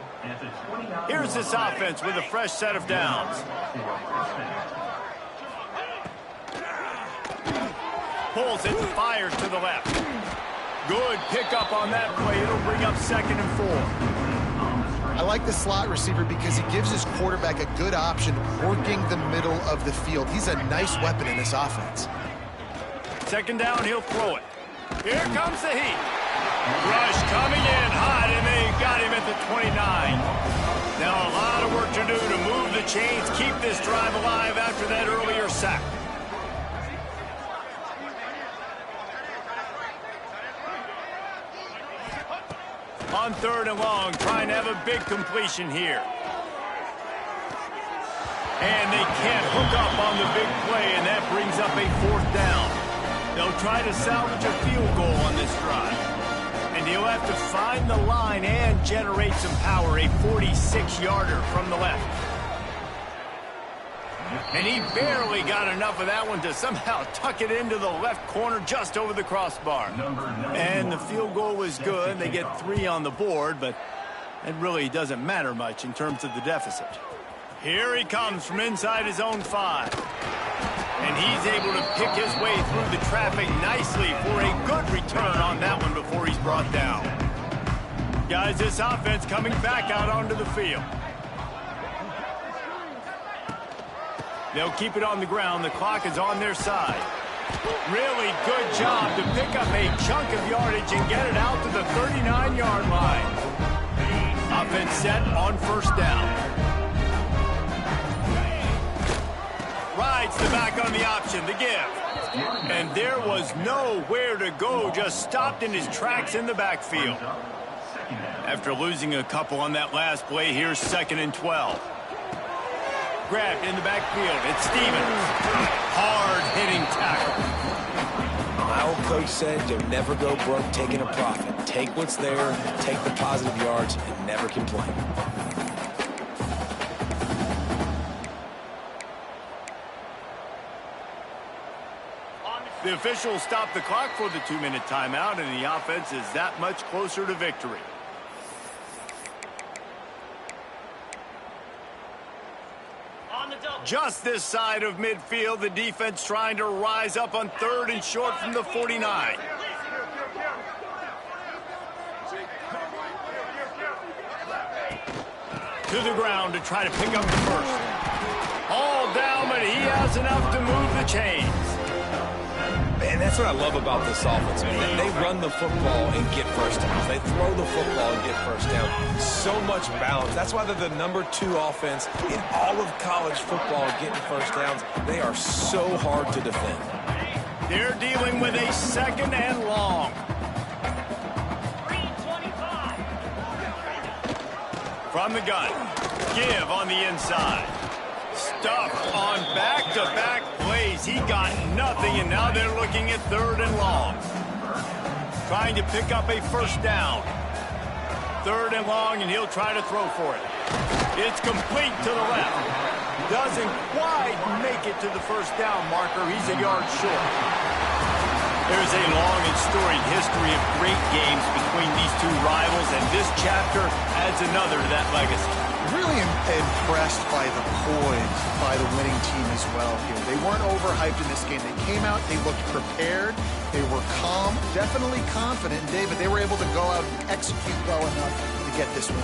Speaker 1: Here's this offense with a fresh set of downs. Pulls it, fires to the left. Good pickup on that play. It'll bring up 2nd and 4.
Speaker 3: I like the slot receiver because he gives his quarterback a good option working the middle of the field. He's a nice weapon in this offense.
Speaker 1: 2nd down, he'll throw it. Here comes the heat. Rush coming in hot, and they got him at the 29. Now a lot of work to do to move the chains, keep this drive alive after that earlier sack. On 3rd and long, trying to have a big completion here. And they can't hook up on the big play, and that brings up a 4th down. They'll try to salvage a field goal on this drive. And he'll have to find the line and generate some power, a 46-yarder from the left. And he barely got enough of that one to somehow tuck it into the left corner just over the crossbar. And the field goal was good. They get 3 on the board, but it really doesn't matter much in terms of the deficit. Here he comes from inside his own 5. And he's able to pick his way through the traffic nicely for a good return on that one before he's brought down. Guys, this offense coming back out onto the field. They'll keep it on the ground. The clock is on their side. Really good job to pick up a chunk of yardage and get it out to the 39-yard line. Offense set on 1st down. Rides the back on the option, the give. And there was nowhere to go, just stopped in his tracks in the backfield. After losing a couple on that last play, here's 2nd and 12. Grabbed in the backfield. It's Stevens. Hard-hitting tackle.
Speaker 2: My old coach said you'll never go broke taking a profit. Take what's there, take the positive yards, and never complain.
Speaker 1: The officials stopped the clock for the 2-minute timeout, and the offense is that much closer to victory. Just this side of midfield, the defense trying to rise up on 3rd and short from the 49. To the ground to try to pick up the first. All down, but he has enough to move the chains.
Speaker 2: And that's what I love about this offense, man. They run the football and get first downs. They throw the football and get first down. So much balance. That's why they're the #2 offense in all of college football getting first downs. They are so hard to defend.
Speaker 1: They're dealing with a 2nd and long. From the gun. Give on the inside. Stuffed on back-to-back plays. He got nothing, and now they're looking at 3rd and long. Trying to pick up a first down. 3rd and long, and he'll try to throw for it. It's complete to the left. Doesn't quite make it to the first down marker. He's a yard short. There's a long and storied history of great games between these two rivals, and this chapter adds another to that legacy.
Speaker 3: Really impressed by the poise by the winning team as well here. They weren't overhyped in this game. They came out, they looked prepared, they were calm, definitely confident. David, they were able to go out and execute well enough to get this win.